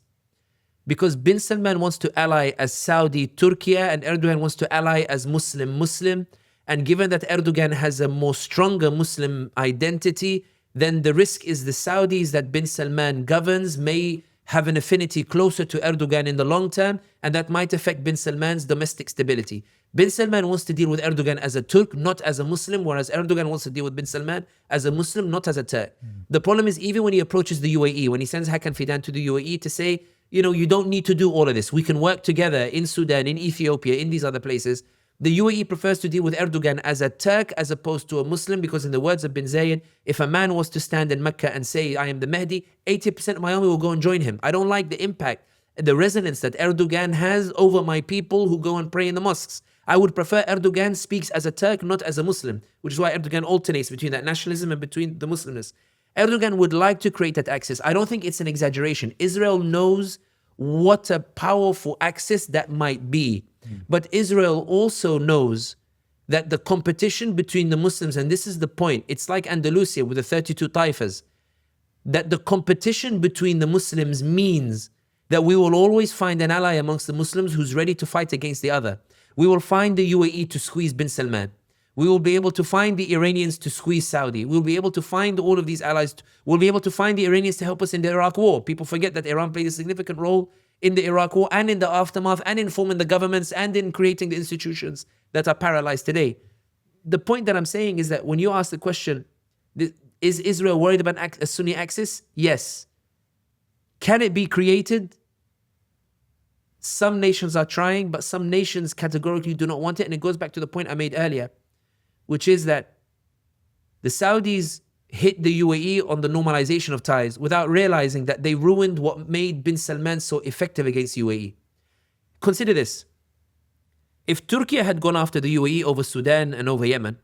Because Bin Salman wants to ally as Saudi Turkey and Erdogan wants to ally as Muslim. And given that Erdogan has a more stronger Muslim identity, then the risk is the Saudis that Bin Salman governs may have an affinity closer to Erdogan in the long term, and that might affect Bin Salman's domestic stability. Bin Salman wants to deal with Erdogan as a Turk, not as a Muslim, whereas Erdogan wants to deal with Bin Salman as a Muslim, not as a Turk. The problem is, even when he approaches the UAE, when he sends Hakan Fidan to the UAE to say, you don't need to do all of this. We can work together in Sudan, in Ethiopia, in these other places. The UAE prefers to deal with Erdogan as a Turk as opposed to a Muslim, because in the words of bin Zayed, if a man was to stand in Mecca and say, I am the Mahdi, 80% of my army will go and join him. I don't like the impact the resonance that Erdogan has over my people who go and pray in the mosques. I would prefer Erdogan speaks as a Turk, not as a Muslim, which is why Erdogan alternates between that nationalism and between the Muslimness. Erdogan would like to create that axis. I don't think it's an exaggeration. Israel knows what a powerful axis that might be. But Israel also knows that the competition between the Muslims, and this is the point, it's like Andalusia with the 32 taifas, that the competition between the Muslims means that we will always find an ally amongst the Muslims who's ready to fight against the other. We will find the UAE to squeeze bin Salman. We will be able to find the Iranians to squeeze Saudi. We'll be able to find all of these allies. We'll be able to find the Iranians to help us in the Iraq war. People forget that Iran played a significant role in the Iraq war and in the aftermath and in forming the governments and in creating the institutions that are paralyzed today. The point that I'm saying is that when you ask the question, is Israel worried about a Sunni axis? Yes. Can it be created? Some nations are trying, but some nations categorically do not want it. And it goes back to the point I made earlier, which is that the Saudis hit the UAE on the normalization of ties without realizing that they ruined what made bin Salman so effective against UAE. Consider this. If Turkey had gone after the UAE over Sudan and over Yemen,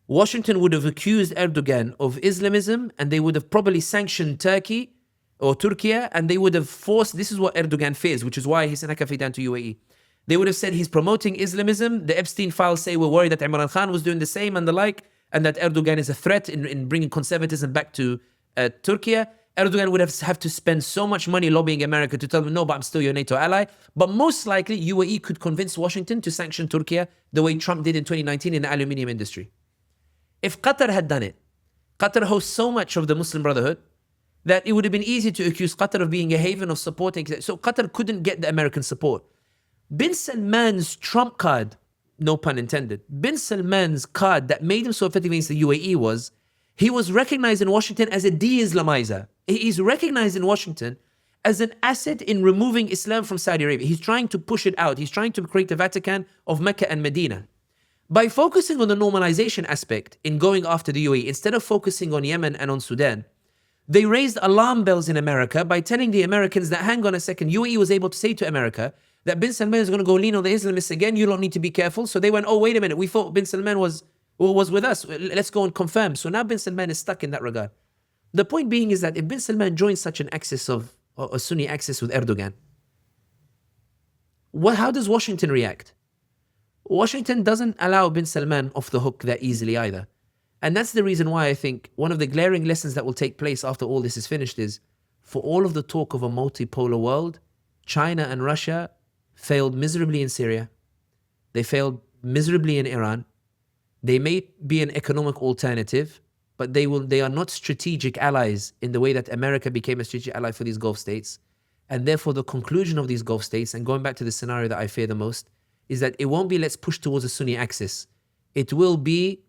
Washington would have accused Erdogan of Islamism and they would have probably sanctioned Turkey or Turkey, and they would have forced, this is what Erdogan fears, which is why he sent Hakafidan to UAE. They would have said he's promoting Islamism. The Epstein files say we're worried that Imran Khan was doing the same and the like, and that Erdogan is a threat in bringing conservatism back to Turkey. Erdogan would have to spend so much money lobbying America to tell them, no, but I'm still your NATO ally. But most likely, UAE could convince Washington to sanction Turkey the way Trump did in 2019 in the aluminium industry. If Qatar had done it, Qatar hosts so much of the Muslim Brotherhood that it would have been easy to accuse Qatar of being a haven of supporting. So Qatar couldn't get the American support. Bin Salman's trump card, no pun intended, bin Salman's card that made him so effective against the UAE was, he was recognized in Washington as a de-Islamizer. He's recognized in Washington as an asset in removing Islam from Saudi Arabia. He's trying to push it out. He's trying to create the Vatican of Mecca and Medina. By focusing on the normalization aspect in going after the UAE, instead of focusing on Yemen and on Sudan, they raised alarm bells in America by telling the Americans that, hang on a second, UAE was able to say to America that bin Salman is going to go lean on the Islamists again, you don't need to be careful. So they went, oh, wait a minute, we thought bin Salman was with us. Let's go and confirm. So now bin Salman is stuck in that regard. The point being is that if bin Salman joins such an axis of a Sunni axis with Erdogan, how does Washington react? Washington doesn't allow bin Salman off the hook that easily either. And that's the reason why I think one of the glaring lessons that will take place after all this is finished is, for all of the talk of a multipolar world, China and Russia failed miserably in Syria. They failed miserably in Iran. They may be an economic alternative, but they are not strategic allies in the way that America became a strategic ally for these Gulf states. And therefore the conclusion of these Gulf states, and going back to the scenario that I fear the most, is that it won't be let's push towards a Sunni axis. It will be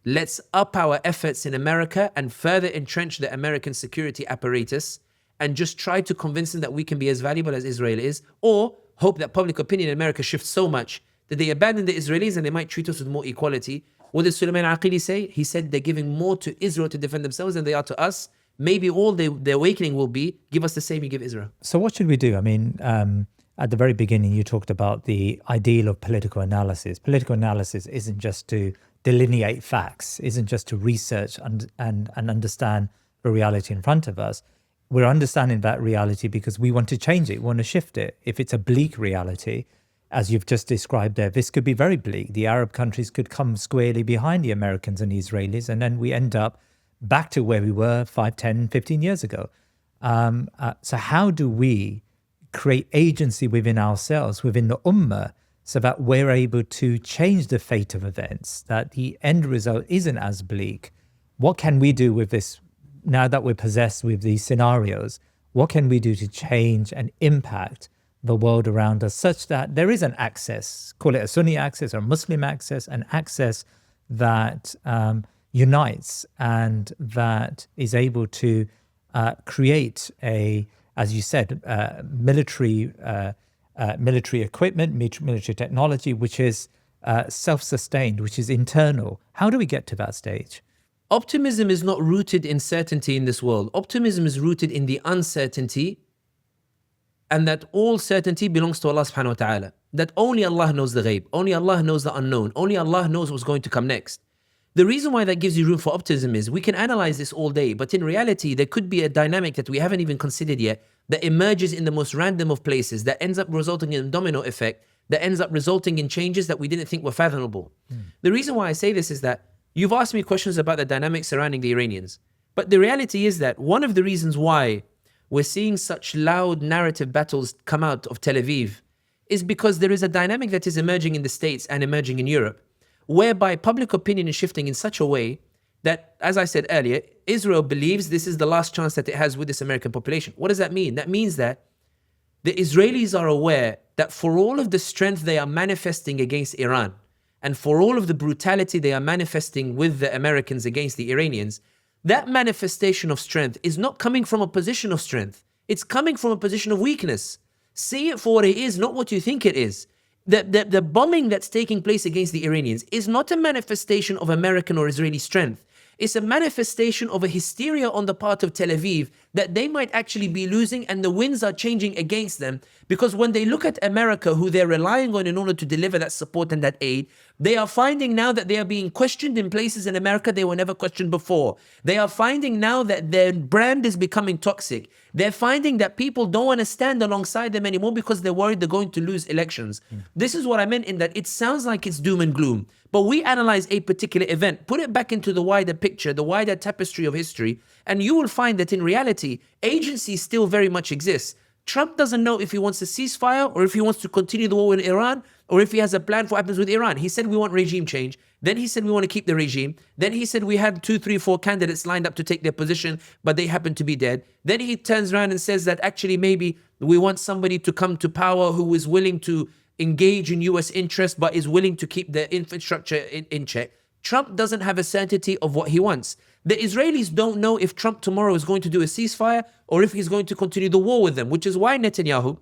let's up our efforts in America and further entrench the American security apparatus and just try to convince them that we can be as valuable as Israel is, or hope that public opinion in America shifts so much that they abandon the Israelis and they might treat us with more equality. What did Sulaiman Aqili say? He said they're giving more to Israel to defend themselves than they are to us. Maybe all the awakening will be, give us the same you give Israel. So what should we do? I mean, at the very beginning, you talked about the ideal of political analysis. Political analysis isn't just to delineate facts, isn't just to research and understand the reality in front of us. We're understanding that reality because we want to change it, we want to shift it. If it's a bleak reality, as you've just described there, this could be very bleak. The Arab countries could come squarely behind the Americans and the Israelis, and then we end up back to where we were 5, 10, 15 years ago. So how do we create agency within ourselves, within the Ummah, so that we're able to change the fate of events, that the end result isn't as bleak? What can we do with this, now that we're possessed with these scenarios? What can we do to change and impact the world around us such that there is an access, call it a Sunni access or a Muslim access, an access that unites and that is able to create a, as you said, military equipment, military technology, which is self-sustained, which is internal. How do we get to that stage? Optimism is not rooted in certainty in this world. Optimism is rooted in the uncertainty and that all certainty belongs to Allah subhanahu wa ta'ala. That only Allah knows the ghaib, only Allah knows the unknown, only Allah knows what's going to come next. The reason why that gives you room for optimism is we can analyze this all day, but in reality, there could be a dynamic that we haven't even considered yet that emerges in the most random of places that ends up resulting in a domino effect, that ends up resulting in changes that we didn't think were fathomable. The reason why I say this is that you've asked me questions about the dynamics surrounding the Iranians, but the reality is that one of the reasons why we're seeing such loud narrative battles come out of Tel Aviv is because there is a dynamic that is emerging in the States and emerging in Europe, whereby public opinion is shifting in such a way that, as I said earlier, Israel believes this is the last chance that it has with this American population. What does that mean? That means that the Israelis are aware that for all of the strength they are manifesting against Iran, and for all of the brutality they are manifesting with the Americans against the Iranians, that manifestation of strength is not coming from a position of strength. It's coming from a position of weakness. See it for what it is, not what you think it is. The bombing that's taking place against the Iranians is not a manifestation of American or Israeli strength. It's a manifestation of a hysteria on the part of Tel Aviv that they might actually be losing, and the winds are changing against them, because when they look at America, who they're relying on in order to deliver that support and that aid, they are finding now that they are being questioned in places in America they were never questioned before. They are finding now that their brand is becoming toxic. They're finding that people don't want to stand alongside them anymore because they're worried they're going to lose elections. This is what I meant in that it sounds like it's doom and gloom, but we analyze a particular event, put it back into the wider picture, the wider tapestry of history, and you will find that in reality, agency still very much exists. Trump doesn't know if he wants a ceasefire or if he wants to continue the war with Iran or if he has a plan for what happens with Iran. He said we want regime change. Then he said we want to keep the regime. Then he said we had 2, 3, 4 candidates lined up to take their position, but they happen to be dead. Then he turns around and says that actually maybe we want somebody to come to power who is willing to engage in US interest but is willing to keep the infrastructure in check. Trump doesn't have a certainty of what he wants. The Israelis don't know if Trump tomorrow is going to do a ceasefire or if he's going to continue the war with them, which is why Netanyahu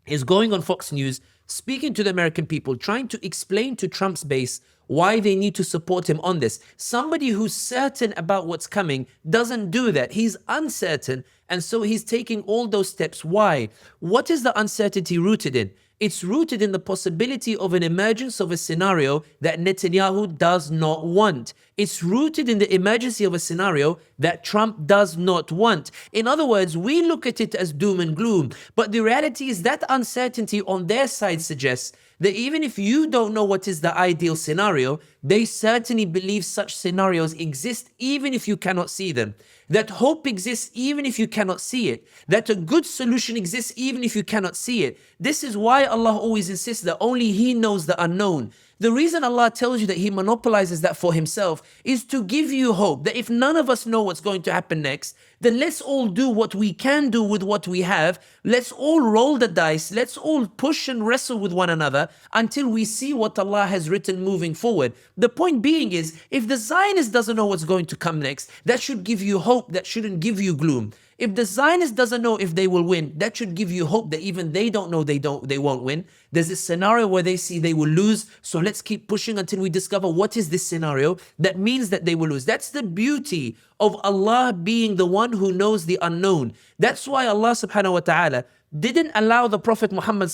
is going on Fox News, speaking to the American people, trying to explain to Trump's base why they need to support him on this. Somebody who's certain about what's coming doesn't do that. He's uncertain, and so he's taking all those steps. Why? What is the uncertainty rooted in? It's rooted in the possibility of an emergence of a scenario that Netanyahu does not want. It's rooted in the emergency of a scenario that Trump does not want. In other words, we look at it as doom and gloom, but the reality is that uncertainty on their side suggests that even if you don't know what is the ideal scenario, they certainly believe such scenarios exist even if you cannot see them. That hope exists even if you cannot see it. That a good solution exists even if you cannot see it. This is why Allah always insists that only He knows the unknown. The reason Allah tells you that He monopolizes that for Himself is to give you hope that if none of us know what's going to happen next, then let's all do what we can do with what we have. Let's all roll the dice. Let's all push and wrestle with one another until we see what Allah has written moving forward. The point being is, if the Zionist doesn't know what's going to come next, that should give you hope. That shouldn't give you gloom. If the Zionist doesn't know if they will win, that should give you hope that even they don't know they won't win. There's a scenario where they see they will lose, so let's keep pushing until we discover what is this scenario that means that they will lose. That's the beauty of Allah being the one who knows the unknown. That's why Allah subhanahu wa ta'ala didn't allow the Prophet Muhammad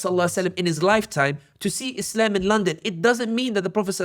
in his lifetime to see Islam in London. It doesn't mean that the Prophet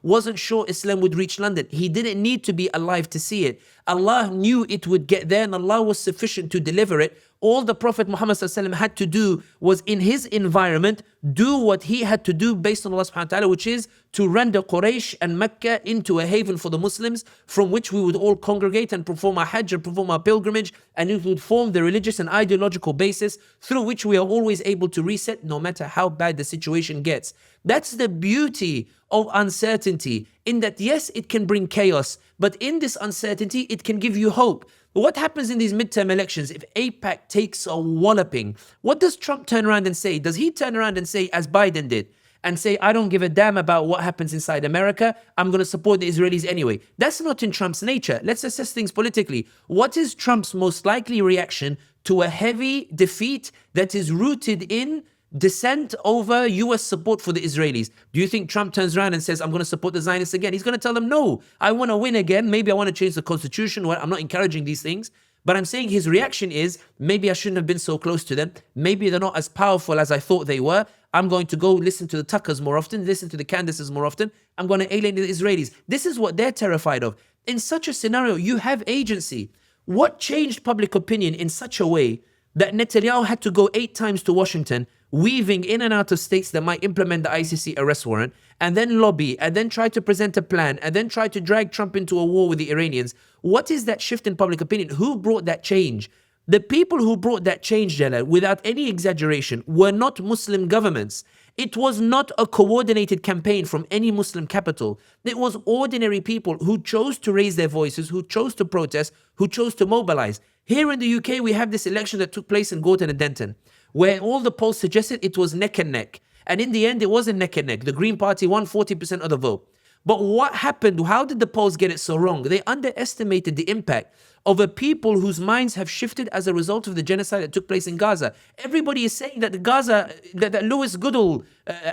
wasn't sure Islam would reach London. He didn't need to be alive to see it. Allah knew it would get there, and Allah was sufficient to deliver it. All the Prophet Muhammad had to do was, in his environment, do what he had to do based on Allah subhanahu wa ta'ala, which is to render Quraysh and Mecca into a haven for the Muslims from which we would all congregate and perform our Hajj and perform our pilgrimage, and it would form the religious and ideological basis through which we are always able to reset no matter how bad the situation gets. That's the beauty of uncertainty, in that yes, it can bring chaos, but in this uncertainty, it can give you hope. What happens in these midterm elections if AIPAC takes a walloping? What does Trump turn around and say? Does he turn around and say, as Biden did, and say, I don't give a damn about what happens inside America, I'm going to support the Israelis anyway? That's not in Trump's nature. Let's assess things politically. What is Trump's most likely reaction to a heavy defeat that is rooted in dissent over US support for the Israelis? Do you think Trump turns around and says, I'm going to support the Zionists again? He's going to tell them, no, I want to win again. Maybe I want to change the constitution. Well, I'm not encouraging these things. But I'm saying his reaction is, maybe I shouldn't have been so close to them. Maybe they're not as powerful as I thought they were. I'm going to go listen to the Tuckers more often, listen to the Candaces more often. I'm going to alienate the Israelis. This is what they're terrified of. In such a scenario, you have agency. What changed public opinion in such a way that Netanyahu had to go 8 times to Washington, weaving in and out of states that might implement the ICC arrest warrant, and then lobby, and then try to present a plan, and then try to drag Trump into a war with the Iranians? What is that shift in public opinion? Who brought that change? The people who brought that change, Jalal, without any exaggeration, were not Muslim governments. It was not a coordinated campaign from any Muslim capital. It was ordinary people who chose to raise their voices, who chose to protest, who chose to mobilize. Here in the UK, we have this election that took place in Gorton and Denton, where all the polls suggested it was neck and neck. And in the end, it wasn't neck and neck. The Green Party won 40% of the vote. But what happened? How did the polls get it so wrong? They underestimated the impact of a people whose minds have shifted as a result of the genocide that took place in Gaza. Everybody is saying that that Lewis Goodall,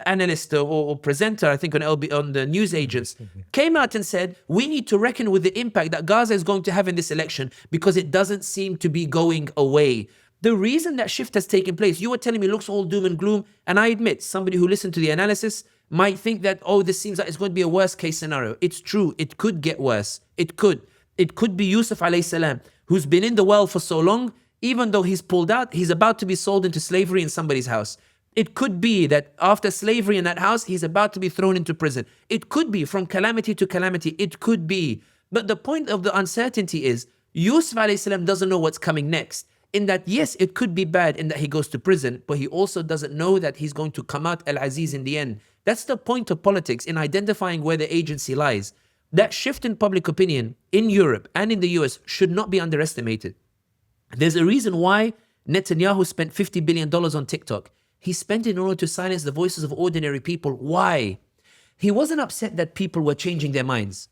analyst or presenter, I think on the news agents, came out and said, we need to reckon with the impact that Gaza is going to have in this election because it doesn't seem to be going away. The reason that shift has taken place, you were telling me it looks all doom and gloom, and I admit, somebody who listened to the analysis might think that, oh, this seems like it's going to be a worst case scenario. It's true, it could get worse. It could. It could be Yusuf alayhi salam, who's been in the well for so long, even though he's pulled out, he's about to be sold into slavery in somebody's house. It could be that after slavery in that house, he's about to be thrown into prison. It could be from calamity to calamity. It could be. But the point of the uncertainty is, Yusuf alayhi salam doesn't know what's coming next. In that, yes, it could be bad in that he goes to prison, but he also doesn't know that he's going to come out al-Aziz in the end. That's the point of politics, in identifying where the agency lies. That shift in public opinion in Europe and in the US should not be underestimated. There's a reason why Netanyahu spent $50 billion on TikTok. He spent it in order to silence the voices of ordinary people. Why? He wasn't upset that people were changing their minds.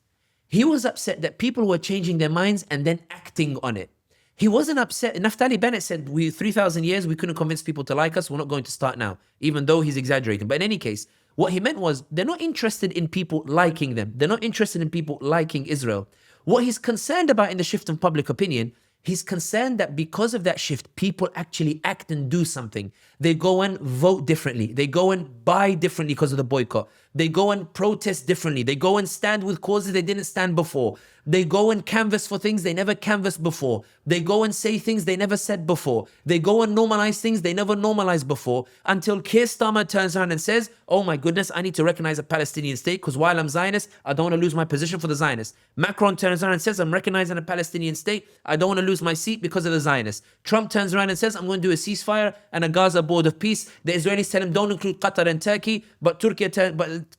He was upset that people were changing their minds and then acting on it. He wasn't upset. Naftali Bennett said, 3,000 years, we couldn't convince people to like us. We're not going to start now, even though he's exaggerating. But in any case, what he meant was they're not interested in people liking them. They're not interested in people liking Israel. What he's concerned about in the shift in public opinion, he's concerned that because of that shift, people actually act and do something. They go and vote differently. They go and buy differently because of the boycott. They go and protest differently. They go and stand with causes they didn't stand before. They go and canvass for things they never canvassed before. They go and say things they never said before. They go and normalize things they never normalized before, until Keir Starmer turns around and says, oh my goodness, I need to recognize a Palestinian state because while I'm Zionist, I don't want to lose my position for the Zionists. Macron turns around and says, I'm recognizing a Palestinian state. I don't want to lose my seat because of the Zionists. Trump turns around and says, I'm going to do a ceasefire and a Gaza board of peace. The Israelis tell him, don't include Qatar and Turkey. But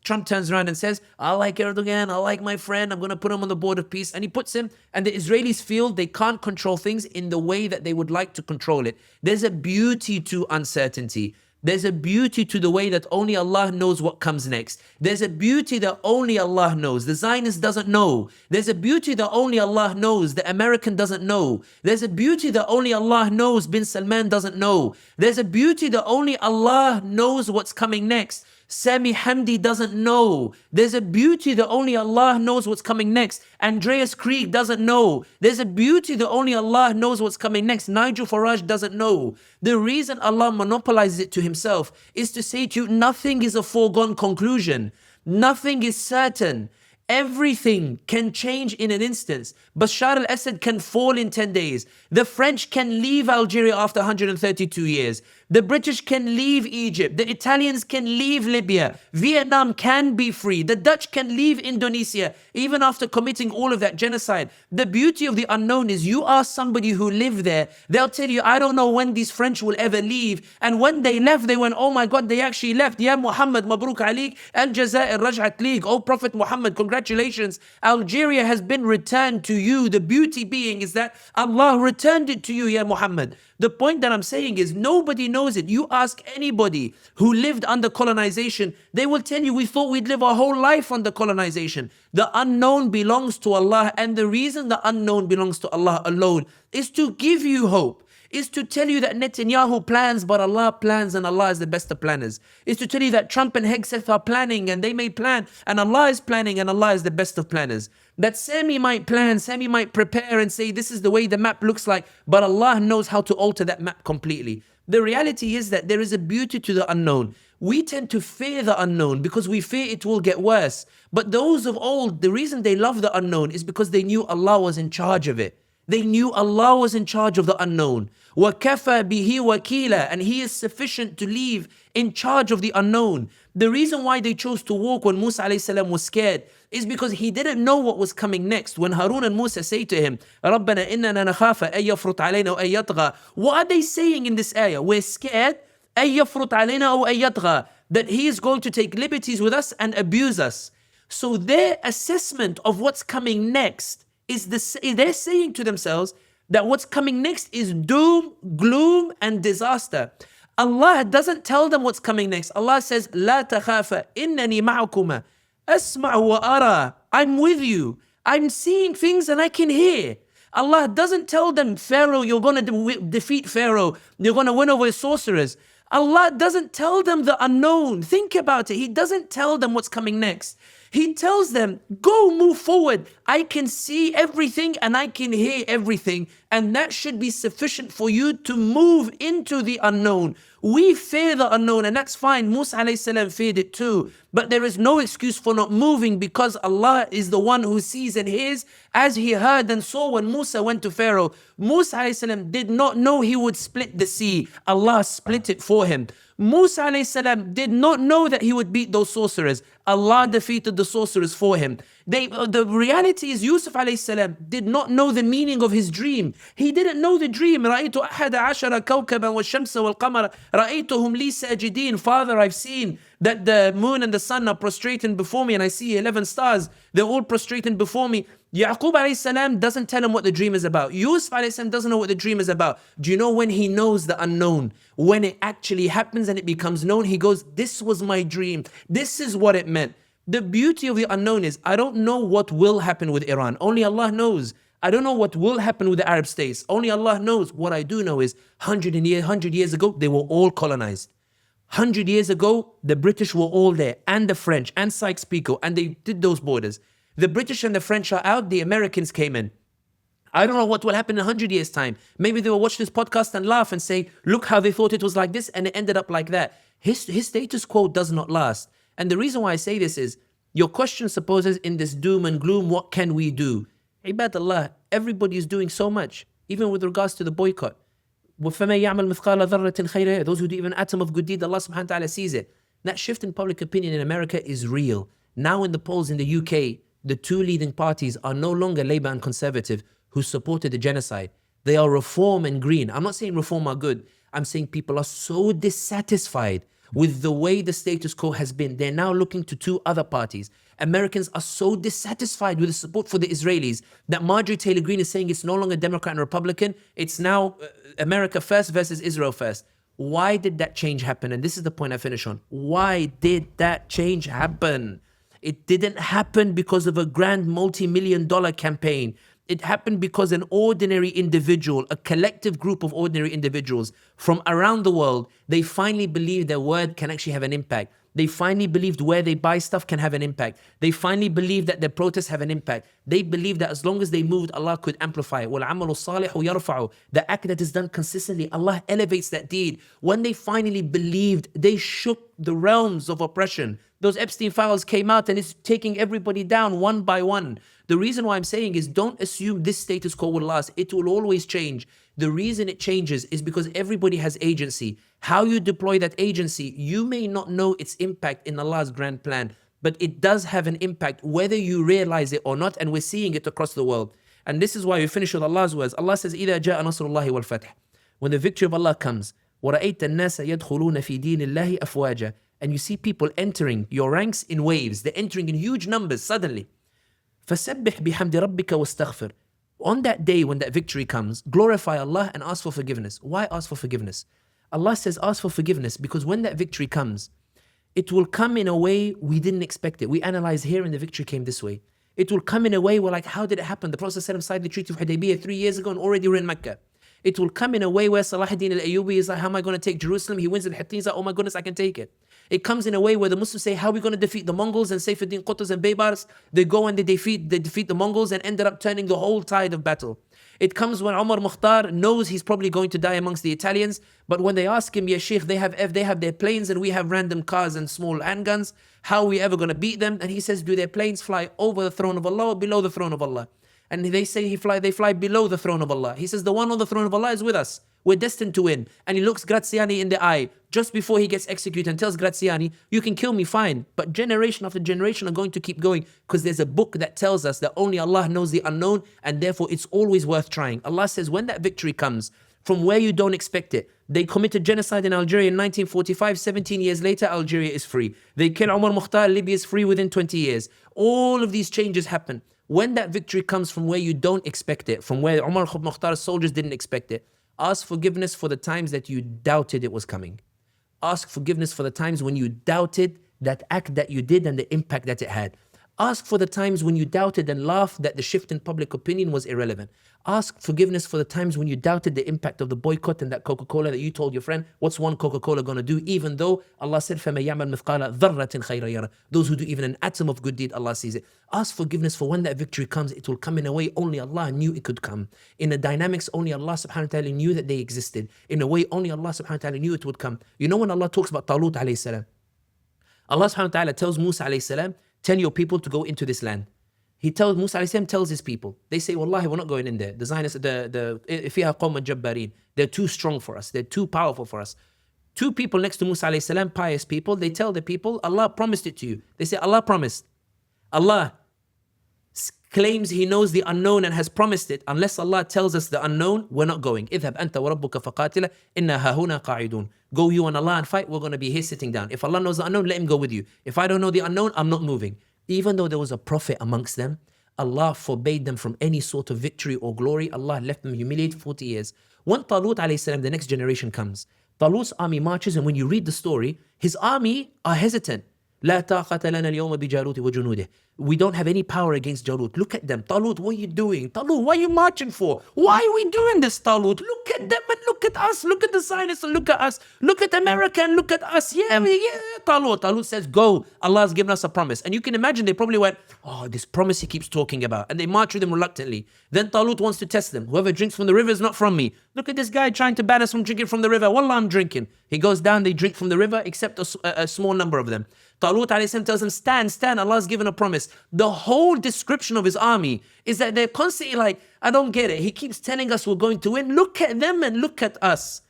Trump turns around and says, I like Erdogan. I like my friend. I'm going to put him on the board of peace. And he puts him, and the Israelis feel they can't control things in the way that they would like to control it. There's a beauty to uncertainty. There's a beauty to the way that only Allah knows what comes next. There's a beauty that only Allah knows. The Zionist doesn't know. There's a beauty that only Allah knows. The American doesn't know. There's a beauty that only Allah knows. Bin Salman doesn't know. There's a beauty that only Allah knows what's coming next. Sami Hamdi doesn't know. There's a beauty that only Allah knows what's coming next. Andreas Krieg doesn't know. There's a beauty that only Allah knows what's coming next. Nigel Farage doesn't know. The reason Allah monopolizes it to himself is to say to you, nothing is a foregone conclusion. Nothing is certain. Everything can change in an instance. Bashar al-Assad can fall in 10 days. The French can leave Algeria after 132 years. The British can leave Egypt. The Italians can leave Libya. Vietnam can be free. The Dutch can leave Indonesia, even after committing all of that genocide. The beauty of the unknown is you ask somebody who lived there, they'll tell you, I don't know when these French will ever leave. And when they left, they went, oh my God, they actually left. Ya Muhammad, Mabruk Alik, Al-Jazair Raj'at League. Oh Prophet Muhammad, congratulations. Algeria has been returned to you. The beauty being is that Allah returned it to you, Ya Muhammad. The point that I'm saying is nobody knows it. You ask anybody who lived under colonization, they will tell you, we thought we'd live our whole life under colonization. The unknown belongs to Allah, and the reason the unknown belongs to Allah alone is to give you hope, is to tell you that Netanyahu plans, but Allah plans, and Allah is the best of planners. Is to tell you that Trump and Hegseth are planning, and they may plan, and Allah is planning, and Allah is the best of planners. That Sami might plan, Sami might prepare and say, this is the way the map looks like, but Allah knows how to alter that map completely. The reality is that there is a beauty to the unknown. We tend to fear the unknown because we fear it will get worse. But those of old, the reason they love the unknown is because they knew Allah was in charge of it. They knew Allah was in charge of the unknown. وَكَفَى بِهِ وَكِيلًا, and He is sufficient to leave in charge of the unknown. The reason why they chose to walk when Musa ﷺ was scared is because he didn't know what was coming next. When Harun and Musa say to him, رَبَّنَا إِنَّنَا نَخَافَ أَن يَفْرُطَ عَلَيْنَا وَأَن يَطْغَى. What are they saying in this ayah? We're scared أن يفرط علينا أو أن يطغى, that He is going to take liberties with us and abuse us. So their assessment of what's coming next is they're saying to themselves that what's coming next is doom, gloom, and disaster. Allah doesn't tell them what's coming next. Allah says, لا تخافا إنني معكما أسمع وأرى. I'm with you. I'm seeing things and I can hear. Allah doesn't tell them, Pharaoh, you're going to defeat Pharaoh. You're going to win over sorcerers. Allah doesn't tell them the unknown. Think about it. He doesn't tell them what's coming next. He tells them, go move forward. I can see everything and I can hear everything. And that should be sufficient for you to move into the unknown. We fear the unknown, and that's fine. Musa ﷺ feared it too. But there is no excuse for not moving, because Allah is the one who sees and hears, as He heard and saw when Musa went to Pharaoh. Musa ﷺ did not know he would split the sea. Allah split it for him. Musa ﷺ did not know that he would beat those sorcerers. Allah defeated the sorcerers for him. The reality is Yusuf ﷺ did not know the meaning of his dream. He didn't know the dream. رَأَيْتُ أَحَدَ عَشَرَ كَوْكَبًا وَالشَّمْسَ وَالْقَمَرَ رَأَيْتُهُمْ لِي سَاجِدِينَ. Father, I've seen that the moon and the sun are prostrating before me, and I see 11 stars. They're all prostrating before me. Yaqub ﷺ doesn't tell him what the dream is about. Yusuf ﷺ doesn't know what the dream is about. Do you know when he knows the unknown? When it actually happens and it becomes known, he goes, this was my dream. This is what it meant. The beauty of the unknown is, I don't know what will happen with Iran. Only Allah knows. I don't know what will happen with the Arab states. Only Allah knows. What I do know is 100 years ago, they were all colonized. 100 years ago, the British were all there, and the French, and Sykes-Picot, and they did those borders. The British and the French are out, the Americans came in. I don't know what will happen in 100 years' time. Maybe they will watch this podcast and laugh and say, look how they thought it was like this, and it ended up like that. His status quo does not last. And the reason why I say this is, your question supposes in this doom and gloom, what can we do? Ibadallah, everybody is doing so much, even with regards to the boycott. وَفَمَنْ يَعْمَلْ مِثْقَالَ ذَرَّةٍ خَيْرًا. Those who do even atom of good deed, Allah subhanahu wa ta'ala sees it. That shift in public opinion in America is real. Now in the polls in the UK, the two leading parties are no longer Labour and Conservative, who supported the genocide. They are Reform and Green. I'm not saying Reform are good. I'm saying people are so dissatisfied with the way the status quo has been. They're now looking to two other parties. Americans are so dissatisfied with the support for the Israelis that Marjorie Taylor Greene is saying it's no longer Democrat and Republican. It's now America first versus Israel first. Why did that change happen? And this is the point I finish on. Why did that change happen? It didn't happen because of a grand multi-million-dollar campaign. It happened because an ordinary individual, a collective group of ordinary individuals from around the world, they finally believed their word can actually have an impact. They finally believed where they buy stuff can have an impact. They finally believed that their protests have an impact. They believed that as long as they moved, Allah could amplify it. وَالْعَمَلُ الصَّالِحُ يَرْفَعُ. The act that is done consistently, Allah elevates that deed. When they finally believed, they shook the realms of oppression. Those Epstein files came out and it's taking everybody down one by one. The reason why I'm saying is, don't assume this status quo will last. It will always change. The reason it changes is because everybody has agency. How you deploy that agency, you may not know its impact in Allah's grand plan, but it does have an impact whether you realize it or not, and we're seeing it across the world. And this is why we finish with Allah's words. Allah says, إِذَا جَاءَ نَصْرُ اللَّهِ وَالْفَتْحِ. When the victory of Allah comes, وَرَأَيْتَ النَّاسَ يَدْخُلُونَ فِي دِينِ اللَّهِ أَفْوَاجًا. And you see people entering your ranks in waves. They're entering in huge numbers suddenly. فَسَبِّحْ بِحَمْدِ رَبِّكَ وَاسْتَغْفِرْ. On that day when that victory comes, glorify Allah and ask for forgiveness. Why ask for forgiveness? Allah says ask for forgiveness because when that victory comes, it will come in a way we didn't expect it. We analyze here and the victory came this way. It will come in a way we're like, how did it happen? The Prophet ﷺ signed the Treaty of Hudaybiyah 3 years ago and already we're in Mecca. It will come in a way where Salah ad-Din al-Ayyubi is like, how am I going to take Jerusalem? He wins al-Hittin, he's like, oh my goodness, I can take it. It comes in a way where the Muslims say, how are we going to defeat the Mongols? And Saifuddin Qutuz and Baybars, they go and they defeat the Mongols and ended up turning the whole tide of battle. It comes when Umar Mukhtar knows he's probably going to die amongst the Italians, but when they ask him, Ya Sheikh, they have their planes and we have random cars and small handguns, how are we ever going to beat them? And he says, do their planes fly over the throne of Allah or below the throne of Allah? And they say they fly below the throne of Allah. He says, the one on the throne of Allah is with us. We're destined to win. And he looks Graziani in the eye just before he gets executed and tells Graziani, you can kill me, fine. But generation after generation are going to keep going because there's a book that tells us that only Allah knows the unknown and therefore it's always worth trying. Allah says when that victory comes from where you don't expect it, they committed genocide in Algeria in 1945, 17 years later, Algeria is free. They kill Umar Mukhtar, Libya is free within 20 years. All of these changes happen. When that victory comes from where you don't expect it, from where Umar Mukhtar's soldiers didn't expect it, ask forgiveness for the times that you doubted it was coming. Ask forgiveness for the times when you doubted that act that you did and the impact that it had. Ask for the times when you doubted and laughed that the shift in public opinion was irrelevant. Ask forgiveness for the times when you doubted the impact of the boycott and that Coca-Cola that you told your friend, what's one Coca-Cola going to do? Even though Allah said, فَمَن يَعْمَلْ مِثْقَالَ ذَرَّةٍ خَيْرًا يَرَهُ. Those who do even an atom of good deed, Allah sees it. Ask forgiveness for when that victory comes. It will come in a way only Allah knew it could come. In the dynamics only Allah subhanahu wa ta'ala knew that they existed. In a way only Allah subhanahu wa ta'ala knew it would come. You know when Allah talks about Talut alayhi salam, Allah subhanahu wa ta'ala tells Musa alayhi salam, tell your people to go into this land. He tells Musa alayhi salam, tells his people. They say, Wallahi, we're not going in there. The Zionists, فِيهَا قَوْمًا جَبَّارِينَ. They're too strong for us. They're too powerful for us. Two people next to Musa alayhi salam, pious people, they tell the people, Allah promised it to you. They say, Allah promised. Allah claims He knows the unknown and has promised it. Unless Allah tells us the unknown, we're not going. اذهب أنت وربك فقاتلا إنا هاهنا قاعدون. Go you and Allah and fight, we're going to be here sitting down. If Allah knows the unknown, let Him go with you. If I don't know the unknown, I'm not moving. Even though there was a prophet amongst them, Allah forbade them from any sort of victory or glory. Allah left them humiliated 40 years. When Talut alayhi salam, the next generation comes, Talut's army marches, and when you read the story, his army are hesitant. لا طاقة لنا اليوم بجالوت وجنوده. We don't have any power against Jalut. Look at them. Talut, what are you doing? Talut, what are you marching for? Why are we doing this, Talut? Look at them and look at us. Look at the Zionists and look at us. Look at America and look at us. Yeah, Talut. Talut says, go. Allah has given us a promise. And you can imagine they probably went, oh, this promise he keeps talking about. And they march with him reluctantly. Then Talut wants to test them. Whoever drinks from the river is not from me. Look at this guy trying to ban us from drinking from the river. Wallah, I'm drinking. He goes down, they drink from the river, except a small number of them. Talut alayhi salam tells them, stand, Allah has given a promise. The whole description of his army is that they're constantly like, I don't get it. He keeps telling us we're going to win. Look at them and look at us.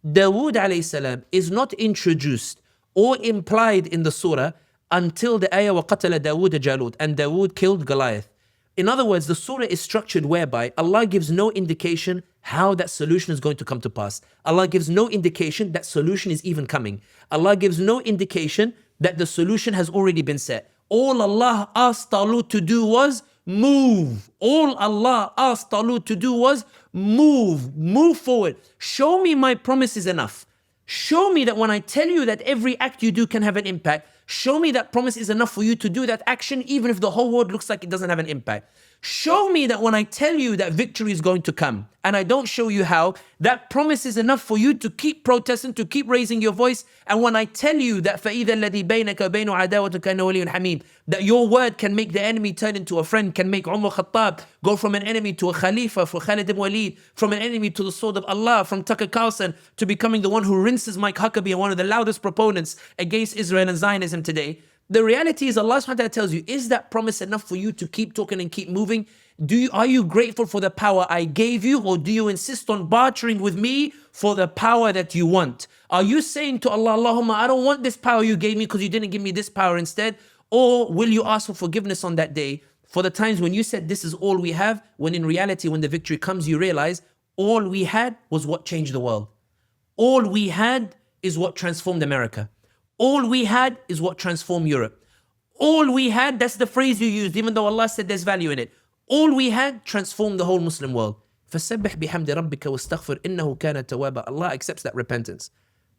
Dawood alayhi salam is not introduced or implied in the surah until the ayah وَقَتَلَ دَاوُودَ جَالُوتَ, and Dawood killed Goliath. In other words, the surah is structured whereby Allah gives no indication how that solution is going to come to pass. Allah gives no indication that solution is even coming. Allah gives no indication that the solution has already been set. All Allah asked Talut to do was move. All Allah asked Talut to do was move forward. Show me my promise is enough. Show me that when I tell you that every act you do can have an impact, show me that promise is enough for you to do that action even if the whole world looks like it doesn't have an impact. Show me that when I tell you that victory is going to come and I don't show you how, that promise is enough for you to keep protesting, to keep raising your voice. And when I tell you that فَإِذَا الَّذِي بَيْنَكَ وَبَيْنُ عَدَاوَةٌ كَأَنَّهُ وَلِيٌّ حَمِيمٌ, that your word can make the enemy turn into a friend, can make Umar Khattab go from an enemy to a Khalifa for Khalid ibn Walid, from an enemy to the sword of Allah, from Tucker Carlson to becoming the one who rinses Mike Huckabee and one of the loudest proponents against Israel and Zionism today. The reality is Allah subhanahu wa ta'ala tells you, is that promise enough for you to keep talking and keep moving? Are you grateful for the power I gave you, or do you insist on bartering with me for the power that you want? Are you saying to Allah, Allahumma, I don't want this power you gave me because you didn't give me this power instead? Or will you ask for forgiveness on that day for the times when you said this is all we have, when in reality, when the victory comes, you realize all we had was what changed the world. All we had is what transformed America. All we had is what transformed Europe. All we had, that's the phrase you used, even though Allah said there's value in it. All we had transformed the whole Muslim world. فَسَبِّحْ بِحَمْدِ رَبِّكَ وَاسْتَغْفِرْ إِنَّهُ كَانَ تَوَّابًا. Allah accepts that repentance.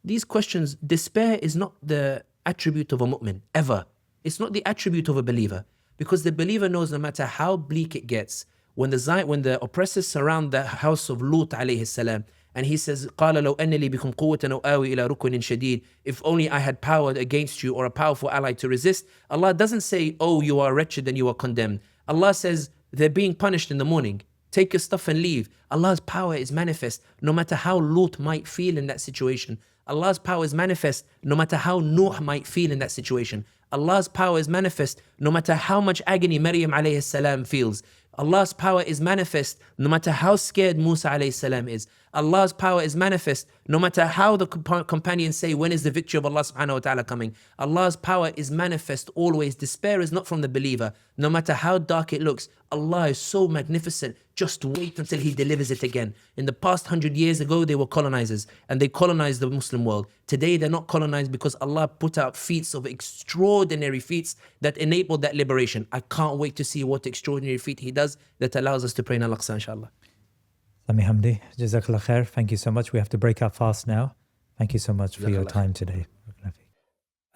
These questions, despair is not the attribute of a mu'min, ever. It's not the attribute of a believer. Because the believer knows no matter how bleak it gets, when the oppressors surround the house of Lut alayhi salam, and he says, قَالَ لَوْ أَنَّ لِي بِكُمْ قُوَّةً أَوْ آوِي إِلَى رُكُنٍ شَدِيدٍ, if only I had power against you or a powerful ally to resist. Allah doesn't say, oh, you are wretched and you are condemned. Allah says, they're being punished in the morning. Take your stuff and leave. Allah's power is manifest no matter how Lut might feel in that situation. Allah's power is manifest no matter how Nuh might feel in that situation. Allah's power is manifest no matter how much agony Maryam alayhi salam feels. Allah's power is manifest no matter how scared Musa alayhi salam is. Allah's power is manifest no matter how the companions say, when is the victory of Allah subhanahu wa ta'ala coming? Allah's power is manifest always. Despair is not from the believer. No matter how dark it looks, Allah is so magnificent. Just wait until He delivers it again. In the past 100 years ago, they were colonizers and they colonized the Muslim world. Today, they're not colonized because Allah put out feats of extraordinary feats that enabled that liberation. I can't wait to see what extraordinary feat He does that allows us to pray in Al-Aqsa, inshallah. Sami Hamdi, Jazakallah khair. Thank you so much. We have to break our fast now. Thank you so much for your time today.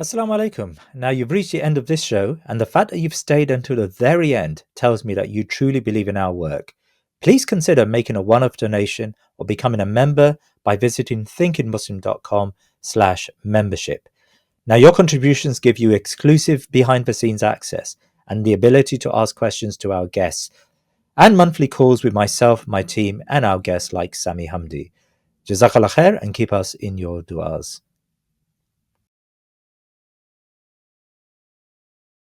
Assalamu alaikum. Now you've reached the end of this show, and the fact that you've stayed until the very end tells me that you truly believe in our work. Please consider making a one-off donation or becoming a member by visiting thinkingmuslim.com/membership. Now your contributions give you exclusive behind-the-scenes access and the ability to ask questions to our guests, and monthly calls with myself, my team, and our guests like Sami Hamdi. Jazakallah khair, and keep us in your du'as.